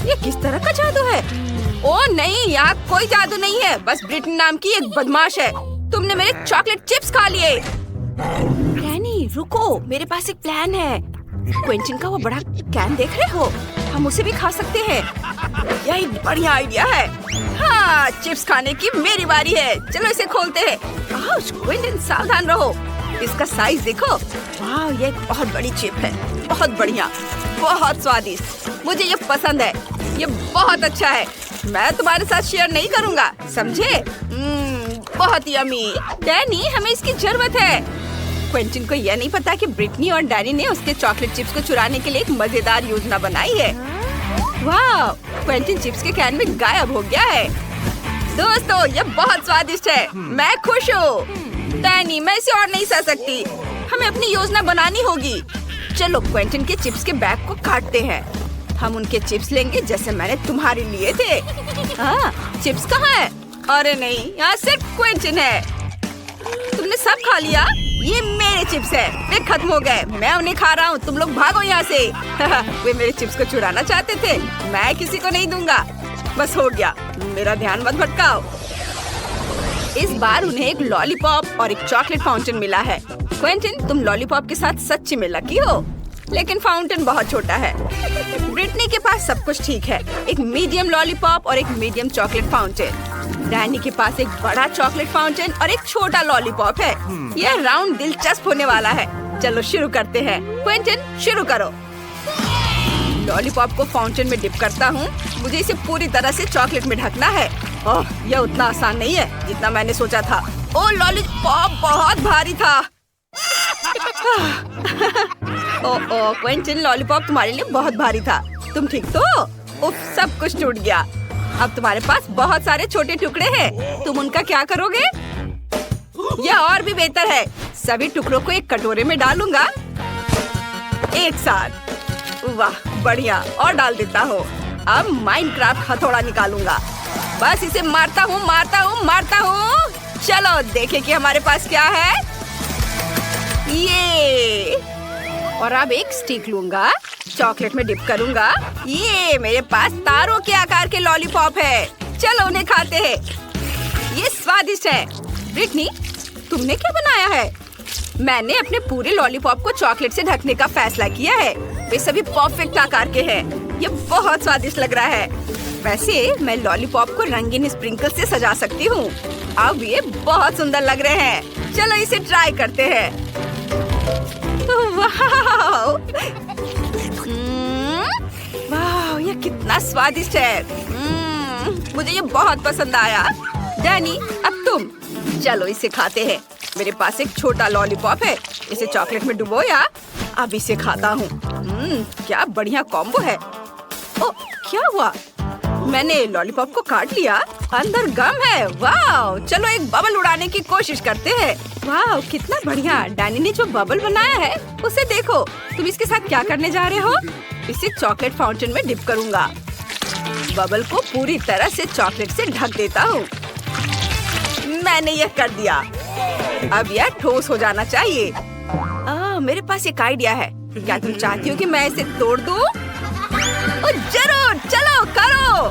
ये किस तरह का जादू है? ओह नहीं, यहाँ कोई जादू नहीं है। बस ब्रिटनी नाम की एक बदमाश है। तुमने मेरे चॉकलेट चिप्स खा लिए। डैनी रुको, मेरे पास एक प्लान है। क्विंटन का वो बड़ा कैन देख रहे हो? हम उसे भी खा सकते हैं। यह एक बढ़िया आइडिया है। हाँ, चिप्स खाने की मेरी बारी है। चलो इसे खोलते हैं। क्विंटन, सावधान रहो। इसका साइज देखो। वाह, ये एक बहुत बड़ी चिप है। बहुत बढ़िया, बहुत स्वादिष्ट। मुझे ये पसंद है। ये बहुत अच्छा है। मैं तुम्हारे साथ शेयर नहीं करूँगा, समझे? बहुत यम्मी। डैनी, हमें इसकी जरूरत है। क्विंटन को यह नहीं पता कि ब्रिटनी और डैनी ने उसके चॉकलेट चिप्स को चुराने के लिए एक मजेदार योजना बनाई है। वाह, क्विंटन चिप्स के कैन में गायब हो गया है। दोस्तों, ये बहुत स्वादिष्ट है। मैं खुश हूँ। डैनी, मैं इसे और नहीं सह सकती। हमें अपनी योजना बनानी होगी। चलो क्विंटन के चिप्स के बैग को काटते हैं। हम उनके चिप्स लेंगे जैसे मैंने तुम्हारे लिए थे। हाँ, चिप्स कहाँ है? अरे नहीं, यहाँ सिर्फ क्विंटन है। तुमने सब खा लिया? ये मेरे चिप्स है, वे खत्म हो गए। मैं उन्हें खा रहा हूँ, तुम लोग भागो यहाँ से। वे मेरे चिप्स को चुराना चाहते थे, मैं किसी को नहीं दूंगा। बस हो गया, मेरा ध्यान मत भटकाओ। इस बार उन्हें एक लॉलीपॉप और एक चॉकलेट फाउंटेन मिला है। क्वेंटिन, तुम लॉलीपॉप के साथ सच्ची में लकी हो, लेकिन फाउंटेन बहुत छोटा है। ब्रिटनी के पास सब कुछ ठीक है, एक मीडियम लॉलीपॉप और एक मीडियम चॉकलेट फाउंटेन। डैनी के पास एक बड़ा चॉकलेट फाउंटेन और एक छोटा लॉलीपॉप है। यह राउंड दिलचस्प होने वाला है। चलो शुरू करते हैं। क्वेंटिन, शुरू करो। लॉलीपॉप को फाउंटेन में डिप करता हूँ। मुझे इसे पूरी तरह से चॉकलेट में ढकना है। ओह, यह उतना आसान नहीं है जितना मैंने सोचा था। ओह, लॉलीपॉप बहुत भारी था। ओह क्वेंटिन, लॉलीपॉप तुम्हारे लिए बहुत भारी था। तुम ठीक तो? उफ, सब कुछ टूट गया। अब तुम्हारे पास बहुत सारे छोटे टुकड़े हैं। तुम उनका क्या करोगे? यह और भी बेहतर है। सभी टुकड़ों को एक कटोरे में डालूंगा एक साथ। वाह, बढ़िया। और डाल देता हूँ। अब माइनक्राफ्ट हथौड़ा निकालूंगा। बस इसे मारता हूँ, मारता हूँ, मारता हूँ। चलो देखें कि हमारे पास क्या है। ये, और अब एक स्टिक लूंगा, चॉकलेट में डिप करूंगा। ये मेरे पास तारों के आकार के लॉलीपॉप है। चलो उन्हें खाते हैं। ये स्वादिष्ट है। ब्रिटनी, तुमने क्या बनाया है? मैंने अपने पूरे लॉलीपॉप को चॉकलेट से ढकने का फैसला किया है। वे सभी परफेक्ट आकार के हैं। ये बहुत स्वादिष्ट लग रहा है। वैसे मैं लॉलीपॉप को रंगीन स्प्रिंकल से सजा सकती हूँ। अब ये बहुत सुंदर लग रहे हैं। चलो इसे ट्राई करते हैं। वाह, वाह, ये कितना स्वादिष्ट है। मुझे ये बहुत पसंद आया। डैनी, अब तुम। चलो इसे खाते हैं। मेरे पास एक छोटा लॉलीपॉप है। इसे चॉकलेट में डुबोया। अब इसे खाता हूँ। क्या बढ़िया कॉम्बो है। ओ, क्या हुआ? मैंने लॉलीपॉप को काट लिया। अंदर गम है। वाह, चलो एक बबल उड़ाने की कोशिश करते हैं। वाह, कितना बढ़िया। डैनी ने जो बबल बनाया है उसे देखो। तुम इसके साथ क्या करने जा रहे हो? इसे चॉकलेट फाउंटेन में डिप करूंगा। बबल को पूरी तरह से चॉकलेट से ढक देता हूँ। मैंने यह कर दिया। अब यह ठोस हो जाना चाहिए। मेरे पास एक आइडिया है। क्या तुम चाहती हो कि मैं इसे तोड़ दूं? जरूर, चलो करो।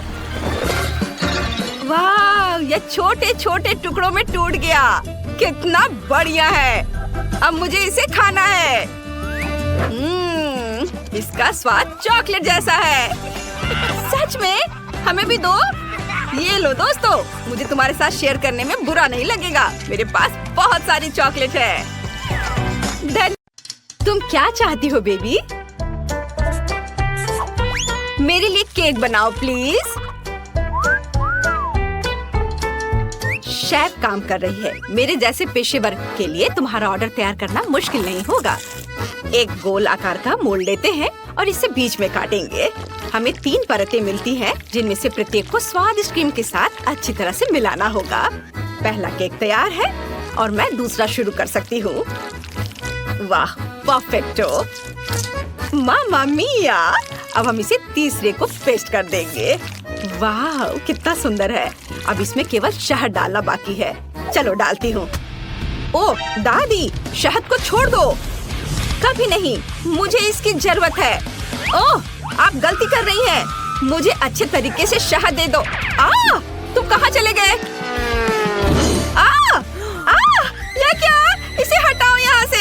वाह, यह छोटे छोटे टुकड़ों में टूट गया। कितना बढ़िया है। अब मुझे इसे खाना है। इसका स्वाद चॉकलेट जैसा है। सच में? हमें भी दो। ये लो दोस्तों, मुझे तुम्हारे साथ शेयर करने में बुरा नहीं लगेगा। मेरे पास बहुत सारी चॉकलेट है। तुम क्या चाहती हो बेबी? मेरे लिए केक बनाओ प्लीज। शेफ काम कर रही है। मेरे जैसे पेशेवर के लिए तुम्हारा ऑर्डर तैयार करना मुश्किल नहीं होगा। एक गोल आकार का मोल्ड लेते हैं और इसे बीच में काटेंगे। हमें 3 परतें मिलती हैं, जिनमें से प्रत्येक को स्वादिष्ट क्रीम के साथ अच्छी तरह से मिलाना होगा। पहला केक तैयार है और मैं दूसरा शुरू कर सकती हूँ। वाह, परफेक्टो। मामा मिया। अब हम इसे तीसरे को पेस्ट कर देंगे। वाह, कितना सुंदर है। अब इसमें केवल शहद डालना बाकी है। चलो डालती हूँ। ओह दादी, शहद को छोड़ दो। कभी नहीं, मुझे इसकी जरूरत है। ओह, आप गलती कर रही हैं। मुझे अच्छे तरीके से शहद दे दो। तुम कहाँ चले गए? ये क्या? इसे हटाओ यहाँ से।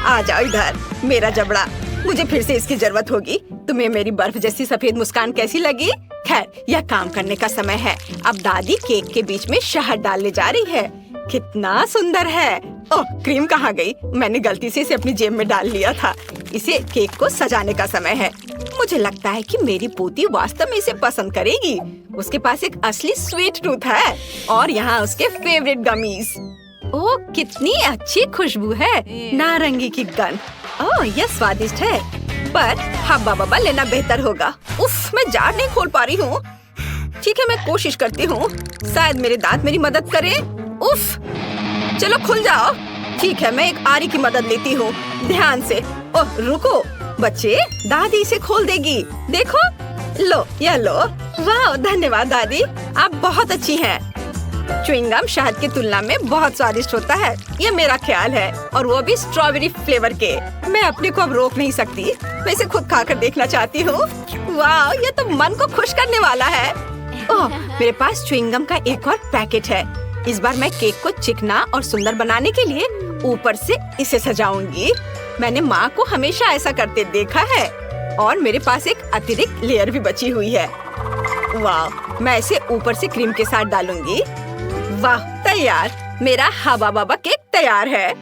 आ जाओ इधर, मेरा जबड़ा। मुझे फिर से इसकी जरूरत होगी। तुम्हें मेरी बर्फ जैसी सफेद मुस्कान कैसी लगी? खैर, यह काम करने का समय है। अब दादी केक के बीच में शहद डालने जा रही है। कितना सुंदर है। ओह, क्रीम कहाँ गई? मैंने गलती से इसे अपनी जेब में डाल लिया था। इसे केक को सजाने का समय है। मुझे लगता है कि मेरी पोती वास्तव में इसे पसंद करेगी। उसके पास एक असली स्वीट टूथ है और यहाँ उसके फेवरेट गमीज। ओह, कितनी अच्छी खुशबू है। नारंगी की गंध। ओह, यह स्वादिष्ट है, पर हब्बा बब्बा लेना बेहतर होगा। उफ, मैं जार नहीं खोल पा रही हूँ। ठीक है, मैं कोशिश करती हूँ। शायद मेरे दांत मेरी मदद करें। उफ, चलो खुल जाओ। ठीक है, मैं एक आरी की मदद लेती हूँ। ध्यान से। ओह, रुको बच्चे, दादी इसे खोल देगी। देखो, लो, यह लो। वाह, धन्यवाद दादी, आप बहुत अच्छी हैं। च्युइंगम शहद की तुलना में बहुत स्वादिष्ट होता है, ये मेरा ख्याल है, और वो भी स्ट्रॉबेरी फ्लेवर के। मैं अपने को अब रोक नहीं सकती, मैं इसे खुद खाकर देखना चाहती हूँ। वाह, ये तो मन को खुश करने वाला है। ओह, मेरे पास च्युइंगम का एक और पैकेट है। इस बार मैं केक को चिकना और सुंदर बनाने के लिए ऊपर से इसे सजाऊंगी। मैंने माँ को हमेशा ऐसा करते देखा है, और मेरे पास एक अतिरिक्त लेयर भी बची हुई है। वाह, मैं इसे ऊपर से क्रीम के साथ डालूंगी। वाह, तैयार, मेरा हवा बाबा केक तैयार है।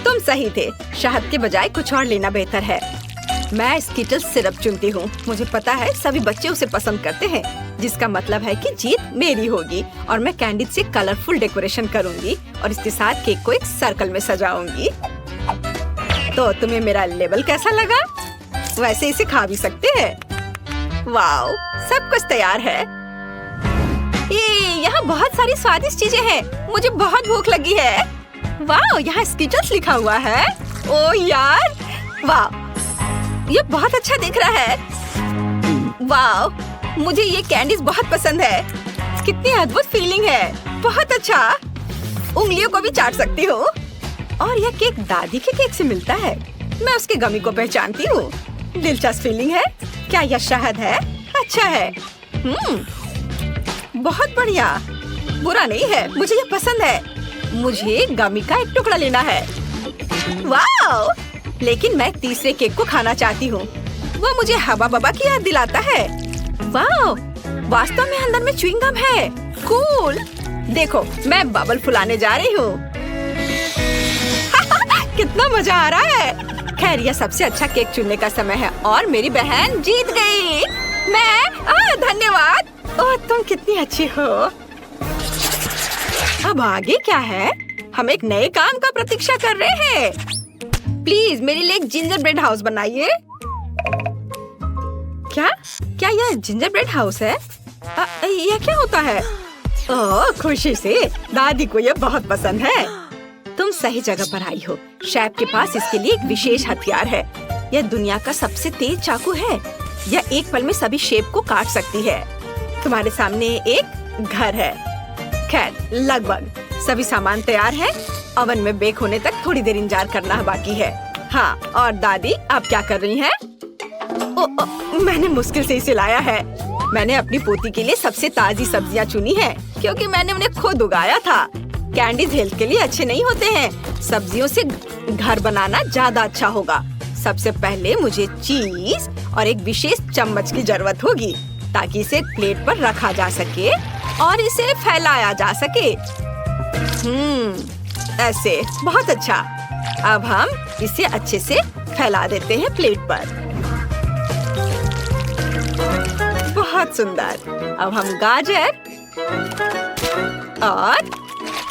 तुम सही थे, शहद के बजाय कुछ और लेना बेहतर है। मैं स्किटल्स सिरप चुनती हूँ। मुझे पता है सभी बच्चे उसे पसंद करते हैं, जिसका मतलब है कि जीत मेरी होगी। और मैं कैंडी से कलरफुल डेकोरेशन करूँगी और इसके साथ केक को एक सर्कल में सजाऊंगी। तो तुम्हें मेरा लेबल कैसा लगा? वैसे इसे खा भी सकते हैं। वाओ, सब कुछ तैयार है। यहाँ बहुत सारी स्वादिष्ट चीजें हैं। मुझे बहुत भूख लगी है। वाओ, यहाँ स्किटल्स लिखा हुआ है। ओ यार, वाओ, ये बहुत अच्छा दिख रहा है। वाओ, मुझे ये कैंडीज बहुत पसंद है। कितनी अद्भुत फीलिंग है, बहुत अच्छा। उंगलियों को भी चाट सकती हूँ। और यह केक दादी के केक से मिलता है। मैं उसके गमी को पहचानती हूँ। दिलचस्प फीलिंग है। क्या यह शहद है? अच्छा है। बहुत बढ़िया, बुरा नहीं है, मुझे ये पसंद है। मुझे गमी का एक टुकड़ा लेना है। वाओ, लेकिन मैं तीसरे केक को खाना चाहती हूँ। वो मुझे हवा बाबा की याद दिलाता है। वाओ, वास्तव में अंदर में च्युइंगम है। कूल। देखो, मैं बबल फुलाने जा रही हूँ। कितना मजा आ रहा है। खैर, यह सबसे अच्छा केक चुनने का समय है और मेरी बहन जीत गई। धन्यवाद। ओह, तुम कितनी अच्छी हो। अब आगे क्या है? हम एक नए काम का प्रतीक्षा कर रहे हैं। प्लीज मेरे लिए एक जिंजर ब्रेड हाउस बनाइए। क्या यह जिंजर ब्रेड हाउस है? यह क्या होता है? ओह, खुशी से, दादी को यह बहुत पसंद है। तुम सही जगह पर आई हो। शेफ के पास इसके लिए एक विशेष हथियार है। यह दुनिया का सबसे तेज चाकू है। यह एक पल में सभी शेप को काट सकती है। तुम्हारे सामने एक घर है। खैर, लगभग सभी सामान तैयार है। ओवन में बेक होने तक थोड़ी देर इंतजार करना बाकी है। हाँ, और दादी आप क्या कर रही हैं? मैंने मुश्किल से इसे लाया है। मैंने अपनी पोती के लिए सबसे ताजी सब्जियां चुनी हैं, क्योंकि मैंने उन्हें खुद उगाया था। कैंडीज हेल्थ के लिए अच्छे नहीं होते हैं। सब्जियों से घर बनाना ज्यादा अच्छा होगा। सबसे पहले मुझे चीज और एक विशेष चम्मच की जरूरत होगी, ताकि इसे प्लेट पर रखा जा सके और इसे फैलाया जा सके। ऐसे, बहुत अच्छा। अब हम इसे अच्छे से फैला देते हैं प्लेट पर। बहुत सुंदर। अब हम गाजर और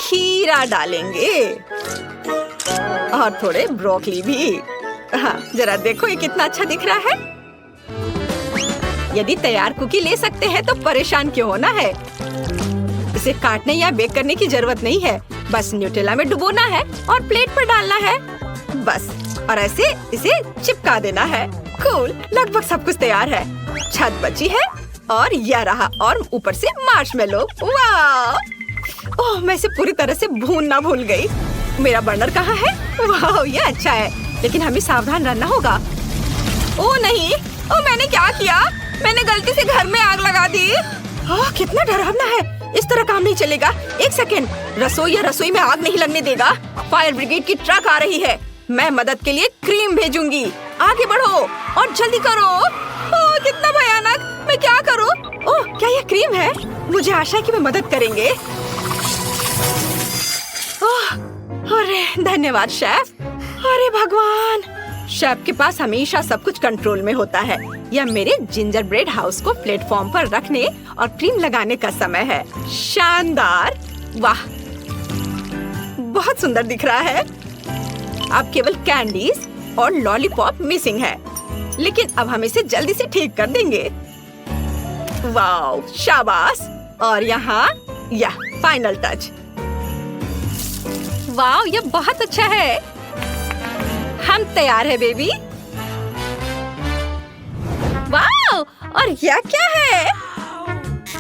खीरा डालेंगे और थोड़े ब्रोकली भी। हाँ, जरा देखो ये कितना अच्छा दिख रहा है। यदि तैयार कुकी ले सकते हैं तो परेशान क्यों होना है। इसे काटने या बेक करने की जरूरत नहीं है। बस न्यूटेला में डुबोना है और प्लेट पर डालना है। बस, और ऐसे इसे चिपका देना है। कूल, लगभग सब कुछ तैयार है। छत बची है और यह रहा, और ऊपर से मार्शमेलो। वाह! ओह, मैं इसे पूरी तरह से भूनना भूल गई। मेरा बर्नर कहाँ है? वाह, ये अच्छा है, लेकिन हमें सावधान रहना होगा। ओह नहीं, ओह मैंने क्या किया? मैंने गलती से घर में आग लगा दी। ओह, कितना डरावना है। इस तरह काम नहीं चलेगा। एक सेकेंड, रसोई में आग नहीं लगने देगा। फायर ब्रिगेड की ट्रक आ रही है। मैं मदद के लिए क्रीम भेजूंगी। आगे बढ़ो और जल्दी करो। ओह, कितना भयानक। मैं क्या करूं? ओह, क्या यह क्रीम है? मुझे आशा है कि वे मदद करेंगे। ओह, अरे धन्यवाद शेफ। अरे भगवान, शेफ के पास हमेशा सब कुछ कंट्रोल में होता है। यह मेरे जिंजर ब्रेड हाउस को प्लेटफॉर्म पर रखने और क्रीम लगाने का समय है। शानदार, वाह, बहुत सुंदर दिख रहा है। अब केवल कैंडीज और लॉलीपॉप मिसिंग है, लेकिन अब हम इसे जल्दी से ठीक कर देंगे। वाह, शाबाश। और यहाँ यह फाइनल टच। वाह, यह बहुत अच्छा है। हम तैयार है बेबी। वाह, और यह क्या है?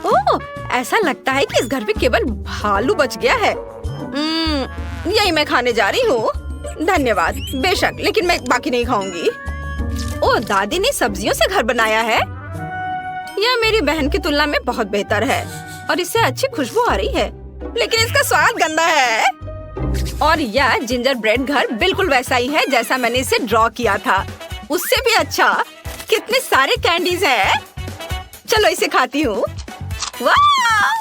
ओह, ऐसा लगता है कि इस घर में केवल भालू बच गया है। यही मैं खाने जा रही हूँ। धन्यवाद। बेशक, लेकिन मैं बाकी नहीं खाऊंगी। ओह, दादी ने सब्जियों से घर बनाया है। यह मेरी बहन की तुलना में बहुत बेहतर है और इससे अच्छी खुशबू आ रही है, लेकिन इसका स्वाद गंदा है। और यह जिंजर ब्रेड घर बिल्कुल वैसा ही है जैसा मैंने इसे ड्रॉ किया था, उससे भी अच्छा। कितने सारे कैंडीज हैं। चलो इसे खाती हूँ। वाह,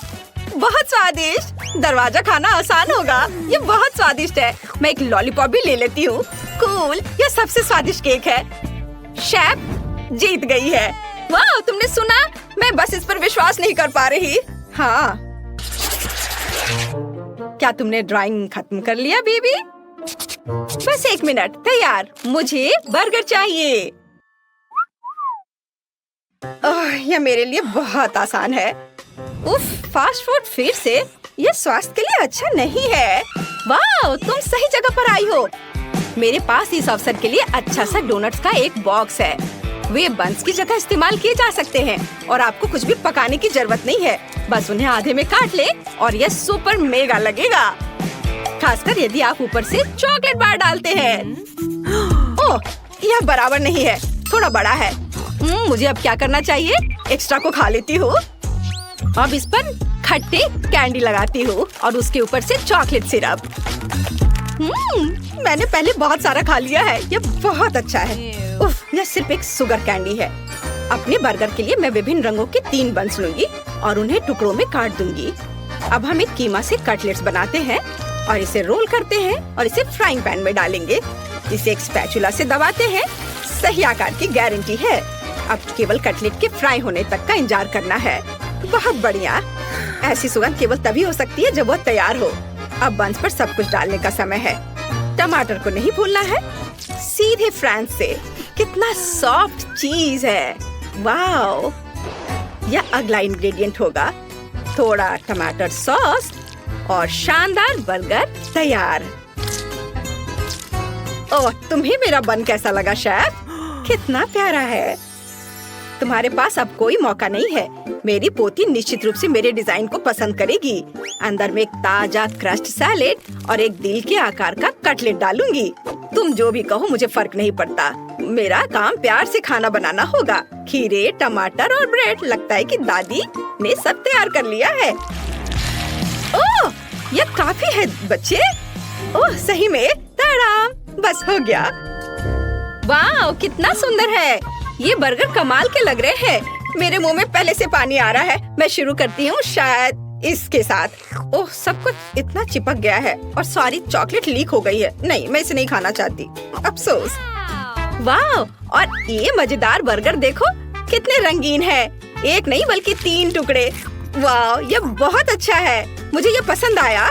बहुत स्वादिष्ट। दरवाजा खाना आसान होगा। ये बहुत स्वादिष्ट है। मैं एक लॉलीपॉप भी ले लेती हूँ। कूल, यह सबसे स्वादिष्ट केक है। शेफ जीत गई है। वाह, तुमने सुना? मैं बस इस पर विश्वास नहीं कर पा रही। हाँ, क्या तुमने ड्राइंग खत्म कर लिया बेबी? बस 1 मिनट। तैयार। मुझे बर्गर चाहिए। यह मेरे लिए बहुत आसान है। उफ, फास्ट फूड फिर से। यह स्वास्थ्य के लिए अच्छा नहीं है। वाह, तुम सही जगह पर आई हो। मेरे पास इस अवसर के लिए अच्छा सा डोनट्स का एक बॉक्स है। वे बंस की जगह इस्तेमाल किए जा सकते हैं और आपको कुछ भी पकाने की जरूरत नहीं है। बस उन्हें आधे में काट ले और यह सुपर मेगा लगेगा, खासकर यदि आप ऊपर से चॉकलेट बार डालते हैं। ओह, यह बराबर नहीं है, थोड़ा बड़ा है। मुझे अब क्या करना चाहिए? एक्स्ट्रा को खा लेती हूँ। अब इस पर खट्टे कैंडी लगाती हूँ और उसके ऊपर से चॉकलेट सिरप। मैंने पहले बहुत सारा खा लिया है। यह बहुत अच्छा है। उफ, यह सिर्फ एक शुगर कैंडी है। अपने बर्गर के लिए मैं विभिन्न रंगों के 3 बंस लूंगी और उन्हें टुकड़ों में काट दूंगी। अब हम एक कीमा से कटलेट्स बनाते हैं और इसे रोल करते हैं और इसे फ्राइंग पैन में डालेंगे। इसे एक स्पैचुला से दबाते हैं। सही आकार की गारंटी है। अब केवल कटलेट के फ्राई होने तक का इंतजार करना है। बहुत बढ़िया। ऐसी सुगंध केवल तभी हो सकती है जब वह तैयार हो। अब बंस पर सब कुछ डालने का समय है। टमाटर को नहीं भूलना है। सीधे फ्रांस से। कितना सॉफ्ट चीज है। वाओ, यह अगला इंग्रेडिएंट होगा। थोड़ा टमाटर सॉस और शानदार बर्गर तैयार। ओह, तुम्हें मेरा बन कैसा लगा शेफ? कितना प्यारा है। तुम्हारे पास अब कोई मौका नहीं है। मेरी पोती निश्चित रूप से मेरे डिजाइन को पसंद करेगी। अंदर में एक ताजा क्रस्ट सैलेड और एक दिल के आकार का कटलेट डालूंगी। तुम जो भी कहो, मुझे फर्क नहीं पड़ता। मेरा काम प्यार से खाना बनाना होगा। खीरे, टमाटर और ब्रेड। लगता है कि दादी ने सब तैयार कर लिया है। ओह, यह काफी है बच्चे। ओह, सही में ताराम, बस हो गया। वाह, कितना सुंदर है। ये बर्गर कमाल के लग रहे हैं। मेरे मुंह में पहले से पानी आ रहा है। मैं शुरू करती हूँ शायद इसके साथ। ओह, सब कुछ इतना चिपक गया है और सारी चॉकलेट लीक हो गई है। नहीं, मैं इसे नहीं खाना चाहती। अफसोस। वाह, और ये मजेदार बर्गर देखो, कितने रंगीन है। एक नहीं बल्कि 3 टुकड़े। वाह, यह बहुत अच्छा है। मुझे यह पसंद आया।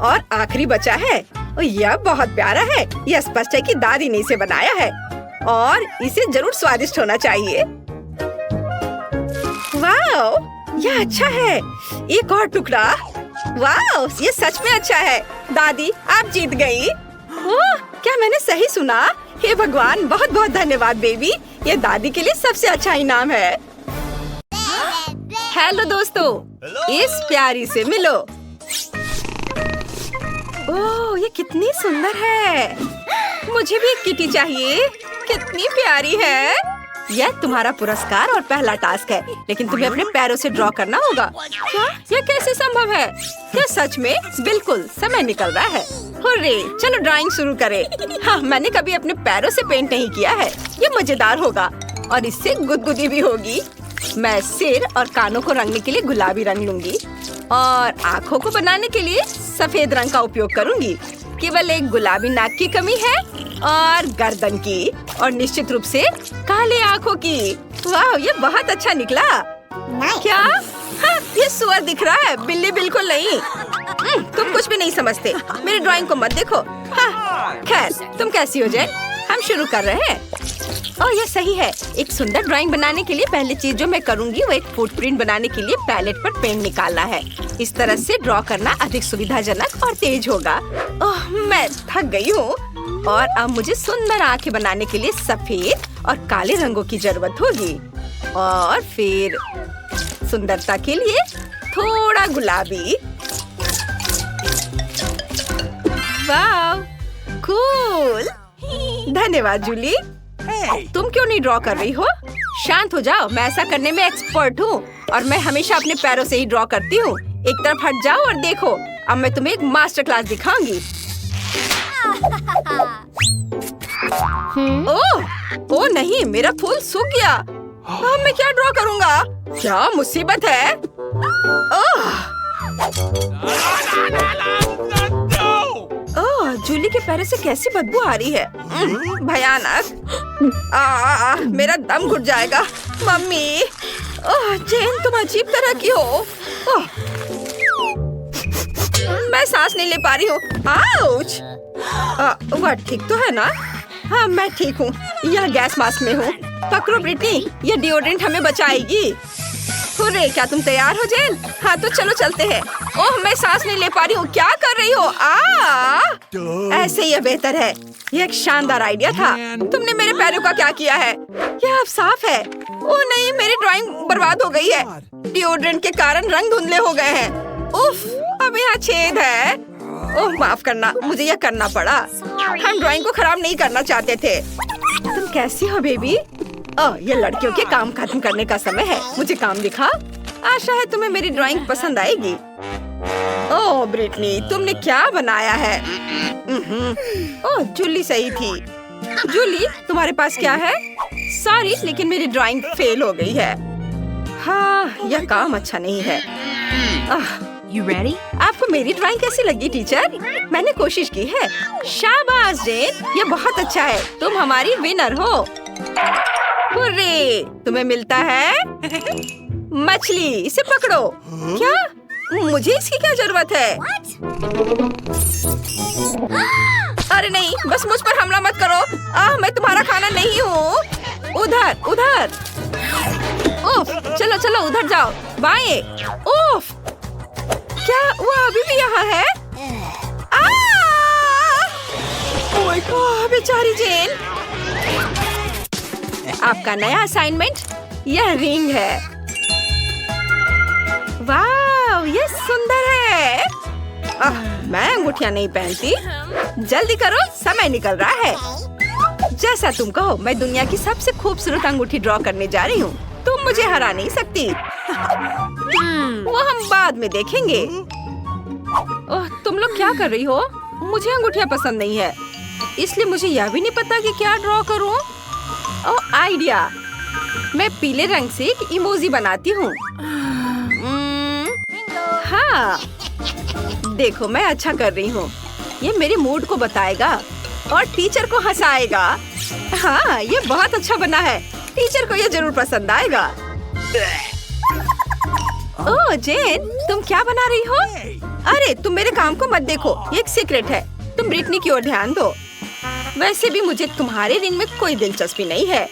और आखिरी बचा है। और यह बहुत प्यारा है। यह स्पष्ट है कि दादी ने इसे बनाया है और इसे जरूर स्वादिष्ट होना चाहिए। वाह, यह अच्छा है। एक और टुकड़ा। वाह, ये सच में अच्छा है। दादी, आप जीत गई। ओह, क्या मैंने सही सुना? हे भगवान, बहुत बहुत धन्यवाद बेबी। ये दादी के लिए सबसे अच्छा इनाम है। हेलो दोस्तों, इस प्यारी से मिलो। ओह, ये कितनी सुंदर है। मुझे भी एक किटी चाहिए। कितनी प्यारी है। यह तुम्हारा पुरस्कार और पहला टास्क है, लेकिन तुम्हें अपने पैरों से ड्रॉ करना होगा। क्या? यह कैसे संभव है? क्या सच में? बिल्कुल, समय निकल रहा है। हुर्रे, चलो ड्राइंग शुरू करें। हाँ, मैंने कभी अपने पैरों से पेंट नहीं किया है। ये मजेदार होगा और इससे गुदगुदी भी होगी। मैं सिर और कानों को रंगने के लिए गुलाबी रंग लूंगी और आँखों को बनाने के लिए सफेद रंग का उपयोग करूंगी। केवल एक गुलाबी नाक की कमी है और गर्दन की और निश्चित रूप से काले आँखों की। वाह, ये बहुत अच्छा निकला। क्या? हाँ, ये सुअर दिख रहा है, बिल्ली बिल्कुल नहीं। तुम कुछ भी नहीं समझते। मेरी ड्राइंग को मत देखो। हाँ, खैर, तुम कैसी हो जैन? हम शुरू कर रहे हैं। ओह, ये सही है। एक सुंदर ड्राइंग बनाने के लिए पहली चीज जो मैं करूंगी वो एक फुटप्रिंट बनाने के लिए पैलेट पर पेंट निकालना है। इस तरह से ड्रॉ करना अधिक सुविधाजनक और तेज होगा। ओह, मैं थक गई हूँ और अब मुझे सुंदर आंखें बनाने के लिए सफेद और काले रंगों की जरूरत होगी। और फिर सुंदरता के लिए थोड़ा थोड़ा गुलाबी। वाह, कूल। धन्यवाद जूली। तुम क्यों नहीं ड्रॉ कर रही हो? शांत हो जाओ, मैं ऐसा करने में एक्सपर्ट हूँ और मैं हमेशा अपने पैरों से ही ड्रॉ करती हूँ। एक तरफ हट जाओ और देखो, अब मैं तुम्हें एक मास्टर क्लास दिखाऊंगी। ओह नहीं, मेरा फूल सूख गया। अब मैं क्या ड्रॉ करूँगा? क्या मुसीबत है? जूली के पैरों से कैसी बदबू आ रही है। भयानक। मेरा दम घुट जाएगा। मम्मी, जेन तुम अजीब तरह की हो। मैं सांस नहीं ले पा रही हूँ। आउच। वह ठीक तो है ना? हाँ, मैं ठीक हूँ। यह गैस मास्क में हूँ। पकड़ो ब्रिटनी, यह डिओड्रेंट हमें बचाएगी। हुर्रे, क्या तुम तैयार हो जेन? हाँ तो चलो चलते हैं। ओह, मैं सांस नहीं ले पा रही हूँ। क्या कर रही हो? ऐसे ही बेहतर है। यह एक शानदार आइडिया था। तुमने मेरे पैरों का क्या किया है? यह अब साफ है। ओह नहीं, मेरी ड्राइंग बर्बाद हो गई है। डिओड्रेंट के कारण रंग धुंधले हो गए हैं। उफ, अब यहाँ छेद है। ओह माफ करना, मुझे यह करना पड़ा। हम ड्राइंग को खराब नहीं करना चाहते थे। तुम कैसी हो बेबी? ये लड़कियों के काम खत्म करने का समय है। मुझे काम दिखा। आशा है तुम्हें मेरी ड्राइंग पसंद आएगी। ओह ब्रिटनी, तुमने क्या बनाया है? ओह, जूली सही थी। जूली, तुम्हारे पास क्या है? सॉरी, लेकिन मेरी ड्राइंग फेल हो गई है। हाँ, यह काम अच्छा नहीं है। You ready? आपको मेरी ड्राइंग कैसी लगी टीचर? मैंने कोशिश की है। शाबाश जेन, ये बहुत अच्छा है। तुम हमारी विनर हो। हुर्रे, तुम्हें मिलता है मछली। इसे पकड़ो। क्या? मुझे इसकी क्या जरूरत है? अरे नहीं, बस मुझ पर हमला मत करो। मैं तुम्हारा खाना नहीं हूँ। उधर उधर। उफ, चलो चलो उधर जाओ। बाएं। उफ, क्या वो अभी भी यहाँ है? बेचारी जेन। आपका नया असाइनमेंट यह रिंग है। वाह, ये सुंदर है। मैं अंगूठियां नहीं पहनती। जल्दी करो, समय निकल रहा है। जैसा तुम कहो, मैं दुनिया की सबसे खूबसूरत अंगूठी ड्रॉ करने जा रही हूँ। तुम मुझे हरा नहीं सकती। वो हम बाद में देखेंगे। ओह, तुम लोग क्या कर रही हो? मुझे अंगूठियां पसंद नहीं है, इसलिए मुझे यह भी नहीं पता कि क्या ड्रॉ करूं। ओह, आइडिया। मैं पीले रंग से एक इमोजी बनाती हूँ। हाँ, देखो मैं अच्छा कर रही हूँ। ये मेरे मूड को बताएगा और टीचर को हंसाएगा। हाँ, ये बहुत अच्छा बना है। टीचर को ये जरूर पसंद आएगा। ओह जेन, तुम क्या बना रही हो? अरे तुम मेरे काम को मत देखो, ये एक सीक्रेट है। तुम ब्रिटनी की ओर ध्यान दो। वैसे भी मुझे तुम्हारे रिंग में कोई दिलचस्पी नहीं है।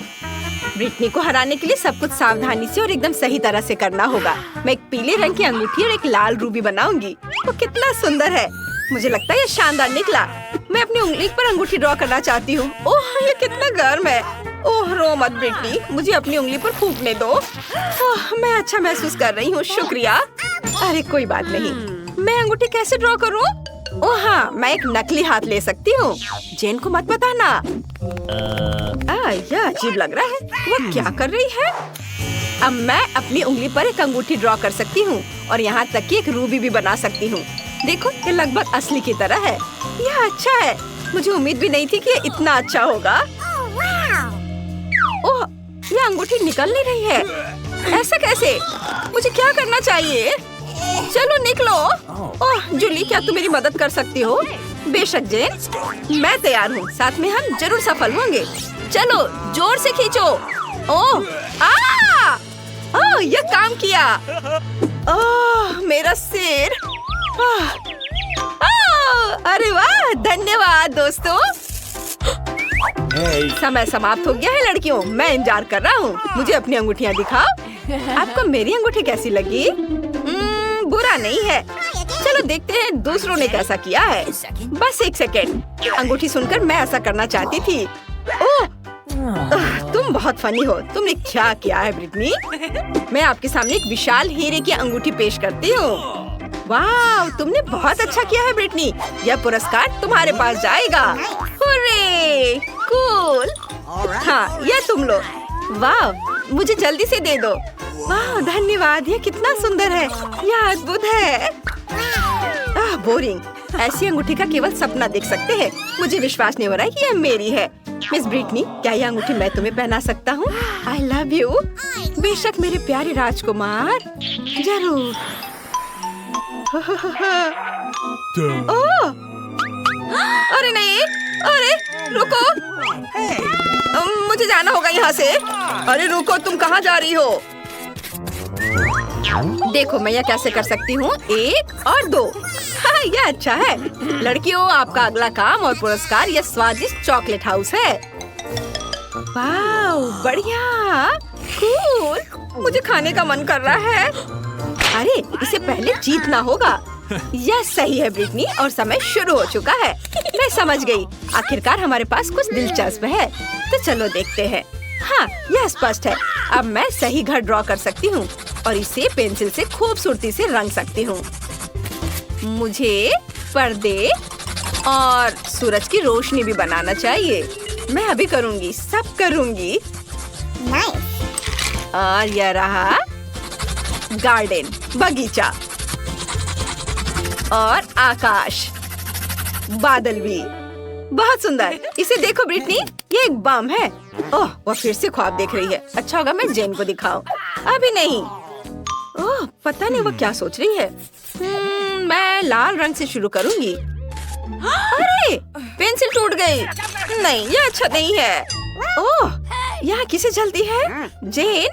ब्रिटनी को हराने के लिए सब कुछ सावधानी से और एकदम सही तरह से करना होगा। मैं एक पीले रंग की अंगूठी और एक लाल रूबी बनाऊंगी। वो कितना सुंदर है। मुझे लगता है ये शानदार निकला। मैं अपनी उंगली पर अंगूठी ड्रॉ करना चाहती हूँ। ओह, ये कितना गर्म है। ओह, रो मत ब्रिटनी, मुझे अपनी उंगली पर फूंकने दो। ओह, मैं अच्छा महसूस कर रही हूँ, शुक्रिया। अरे कोई बात नहीं। मैं अंगूठी कैसे ड्रॉ करूँ? ओह हाँ, मैं एक नकली हाथ ले सकती हूँ। जेन को मत बताना। यह अजीब लग रहा है। वो क्या कर रही है? अब मैं अपनी उंगली पर एक अंगूठी ड्रॉ कर सकती हूँ और यहाँ तक कि एक रूबी भी बना सकती हूँ। देखो, ये लगभग असली की तरह है। यह अच्छा है। मुझे उम्मीद भी नहीं थी कि ये इतना अच्छा होगा। ओह, ये अंगूठी निकल नहीं रही है। ऐसा कैसे? मुझे क्या करना चाहिए? चलो निकलो। ओह जूली, क्या तुम मेरी मदद कर सकती हो? बेशक जेन, मैं तैयार हूँ। साथ में हम जरूर सफल होंगे। चलो जोर से खींचो। ओह, ये काम किया। ओह, मेरा सिर। अरे वाह, धन्यवाद दोस्तों। समय समाप्त हो गया है लड़कियों। मैं इंतजार कर रहा हूँ। मुझे अपनी अंगूठियाँ दिखाओ। आपको मेरी अंगूठी कैसी लगी? बुरा नहीं है। चलो देखते हैं दूसरों ने कैसा किया है। बस एक सेकेंड। अंगूठी सुनकर मैं ऐसा करना चाहती थी। ओह, तुम तुम बहुत फनी हो। तुमने क्या किया है ब्रिटनी? मैं आपके सामने एक विशाल हीरे की अंगूठी पेश करती हूँ। वाह, तुमने बहुत अच्छा किया है ब्रिटनी। यह पुरस्कार तुम्हारे पास जाएगा। Hurray, cool. हाँ, यह तुम लो। वाह, मुझे जल्दी से दे दो। वाह, धन्यवाद। यह कितना सुंदर है। यह अद्भुत है। बोरिंग। ऐसी अंगूठी का केवल सपना देख सकते हैं। मुझे विश्वास नहीं हो रहा है कि यह मेरी है। मिस ब्रिटनी, क्या यह अंगूठी मैं तुम्हें पहना सकता हूँ? I love you. बेशक मेरे प्यारे राजकुमार, जरूर। ओह, अरे नहीं, अरे रुको, मुझे जाना होगा यहाँ से। अरे रुको, तुम कहाँ जा रही हो? देखो मैं यह कैसे कर सकती हूँ। 1 और 2। हाँ, यह अच्छा है। लड़कियों, आपका अगला काम और पुरस्कार यह स्वादिष्ट चॉकलेट हाउस है। वाह, बढ़िया, कूल। मुझे खाने का मन कर रहा है। अरे, इसे पहले जीतना होगा। यह सही है ब्रिटनी, और समय शुरू हो चुका है। मैं समझ गई। आखिरकार हमारे पास कुछ दिलचस्प है। तो चलो देखते हैं। हाँ, यह स्पष्ट है। अब मैं सही घर ड्रॉ कर सकती हूँ और इसे पेंसिल से खूबसूरती से रंग सकती हूँ। मुझे पर्दे और सूरज की रोशनी भी बनाना चाहिए। मैं अभी करूँगी, सब करूँगी। और यह रहा गार्डन, बगीचा और आकाश, बादल भी। बहुत सुंदर। इसे देखो ब्रिटनी, ये एक बम है। ओह, वो फिर से ख्वाब देख रही है। अच्छा होगा मैं जेन को दिखाऊं। अभी नहीं। ओह, पता नहीं वो क्या सोच रही है। मैं लाल रंग से शुरू करूंगी। अरे, पेंसिल टूट गई। नहीं, ये अच्छा नहीं है। ओह, यहाँ किसे जल्दी है? जेन,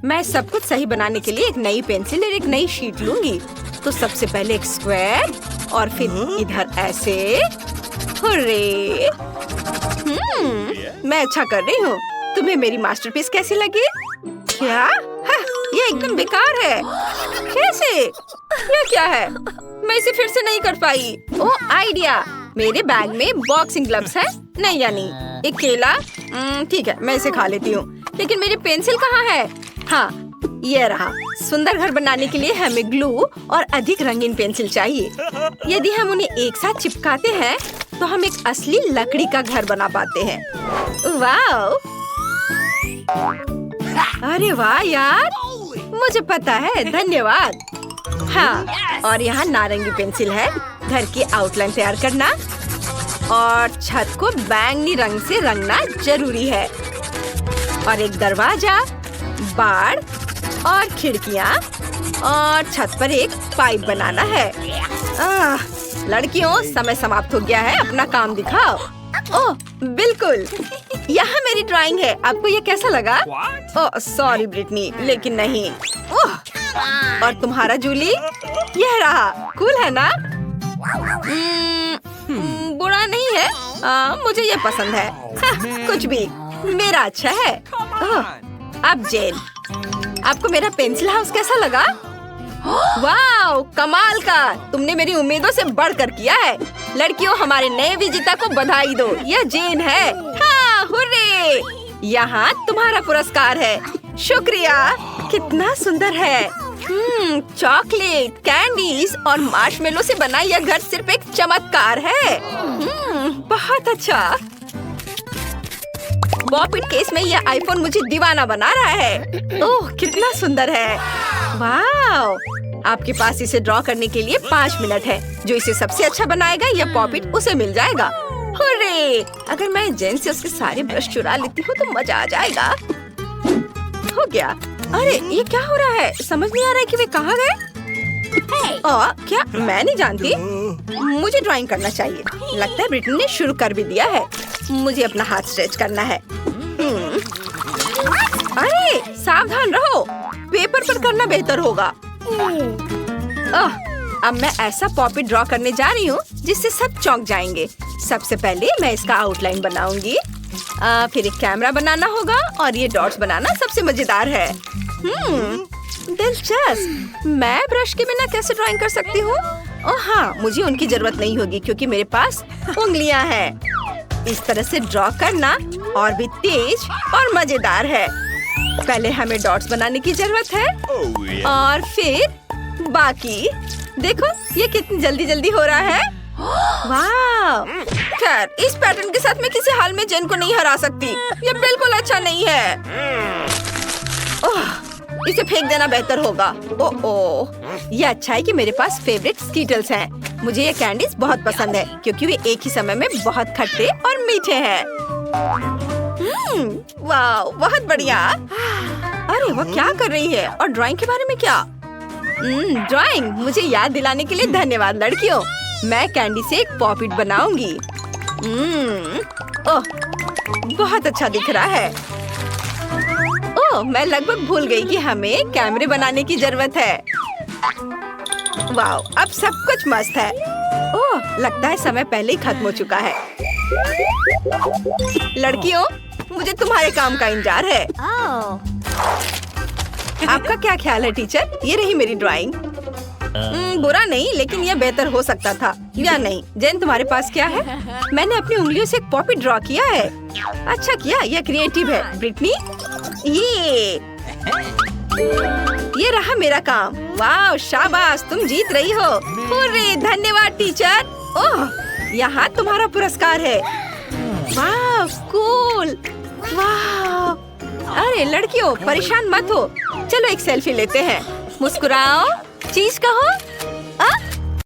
मैं सब कुछ सही बनाने के लिए एक नई पेंसिल और एक नई शीट लूंगी। तो सबसे पहले एक स्क्वायर और फिर इधर ऐसे। हुर्रे! मैं अच्छा कर रही हूँ। तुम्हें मेरी मास्टरपीस कैसी लगी? क्या? ये एकदम बेकार है। कैसे? ये क्या है? मैं इसे फिर से नहीं कर पाई। ओह, आइडिया। मेरे बैग में बॉक्सिंग ग्लव्स है। नहीं यानी एक केला। ठीक है, मैं इसे खा लेती हूँ। लेकिन मेरी पेंसिल कहाँ है? हाँ, ये रहा। सुंदर घर बनाने के लिए हमें ग्लू और अधिक रंगीन पेंसिल चाहिए। यदि हम उन्हें एक साथ चिपकाते हैं तो हम एक असली लकड़ी का घर बना पाते हैं। वाह! अरे वाह यार, मुझे पता है। धन्यवाद। हाँ, और यहाँ नारंगी पेंसिल है। घर की आउटलाइन तैयार करना और छत को बैंगनी रंग से रंगना जरूरी है। और एक दरवाजा, बाड़ और खिड़कियाँ और छत पर एक पाइप बनाना है। लड़कियों, समय समाप्त हो गया है। अपना काम दिखाओ। ओह, बिल्कुल। यहाँ मेरी ड्राइंग है। आपको ये कैसा लगा? ओह, सॉरी ब्रिटनी, लेकिन नहीं। ओह, और तुम्हारा जूली? यह रहा। कूल है ना? बुरा नहीं है। मुझे ये पसंद है। कुछ भी, मेरा अच्छा है। अब जेन, आपको मेरा पेंसिल हाउस कैसा लगा? वाह, कमाल का। तुमने मेरी उम्मीदों से बढ़कर किया है। लड़कियों, हमारे नए विजेता को बधाई दो। यह जेन है। हाँ, हुर्रे! यहाँ तुम्हारा पुरस्कार है। शुक्रिया। कितना सुंदर है। चॉकलेट, कैंडीज और मार्शमेलो से बना यह घर सिर्फ एक चमत्कार है। बहुत अच्छा। पॉपिट केस में यह आईफोन मुझे दीवाना बना रहा है। ओह, कितना सुंदर है। वाह! आपके पास इसे ड्रॉ करने के लिए 5 मिनट है। जो इसे सबसे अच्छा बनाएगा यह पॉपिट उसे मिल जाएगा। हुर्रे! अगर मैं जेन से उसके सारे ब्रश चुरा लेती हूँ तो मजा आ जाएगा। हो गया। अरे, ये क्या हो रहा है? समझ नहीं आ रहा है कि वे कहाँ गए। क्या? मैं नहीं जानती। मुझे ड्राइंग करना चाहिए। लगता है ब्रिटनी ने शुरू कर भी दिया है। मुझे अपना हाथ स्ट्रेच करना है। अरे, सावधान रहो। पेपर पर करना बेहतर होगा। अब मैं ऐसा पॉपिट ड्रॉ करने जा रही हूँ जिससे सब चौंक जाएंगे। सबसे पहले मैं इसका आउटलाइन बनाऊंगी। फिर एक कैमरा बनाना होगा और ये डॉट्स बनाना सबसे मजेदार है। दिलचस्प। मैं ब्रश के बिना कैसे ड्राइंग कर सकती हूँ? ओह हाँ, मुझे उनकी जरूरत नहीं होगी क्योंकि मेरे पास उंगलियां हैं। इस तरह से ड्रॉ करना और भी तेज और मजेदार है। पहले हमें डॉट्स बनाने की जरूरत है और फिर बाकी। देखो ये कितनी जल्दी जल्दी हो रहा है। वाह! खैर, इस पैटर्न के साथ मैं किसी हाल में जेन को नहीं हरा सकती। ये बिल्कुल अच्छा नहीं है। ओह, इसे फेंक देना बेहतर होगा। ओह, ये अच्छा है कि मेरे पास फेवरेट स्कीटल्स हैं। मुझे ये कैंडीज बहुत पसंद है क्योंकि वे एक ही समय में बहुत खट्टे और मीठे हैं। वाह, बहुत बढ़िया। अरे वो क्या कर रही है? और ड्राइंग के बारे में क्या? ड्राइंग, मुझे याद दिलाने के लिए धन्यवाद लड़कियों। मैं कैंडी से एक पॉपिट बनाऊंगी। ओह, बहुत अच्छा दिख रहा है। ओह, मैं लगभग भूल गई कि हमें कैमरे बनाने की जरूरत है। वाह, अब सब कुछ मस्त है। ओह, लगता है समय पहले ही खत्म हो चुका है। लड़कियों, मुझे तुम्हारे काम का इंतजार है। आपका क्या ख्याल है टीचर? ये रही मेरी ड्राइंग। बुरा नहीं, लेकिन यह बेहतर हो सकता था या नहीं। जेन, तुम्हारे पास क्या है? मैंने अपनी उंगलियों से एक पॉपी ड्रॉ किया है। अच्छा किया, यह क्रिएटिव है। ब्रिटनी, ये रहा मेरा काम। वाह, शाबाश, तुम जीत रही हो। हुर्रे, धन्यवाद टीचर। ओह, यहाँ तुम्हारा पुरस्कार है। वाह, कूल। वाह, अरे लड़कियों, परेशान मत हो। चलो एक सेल्फी लेते हैं। मुस्कुराओ, चीज कहो।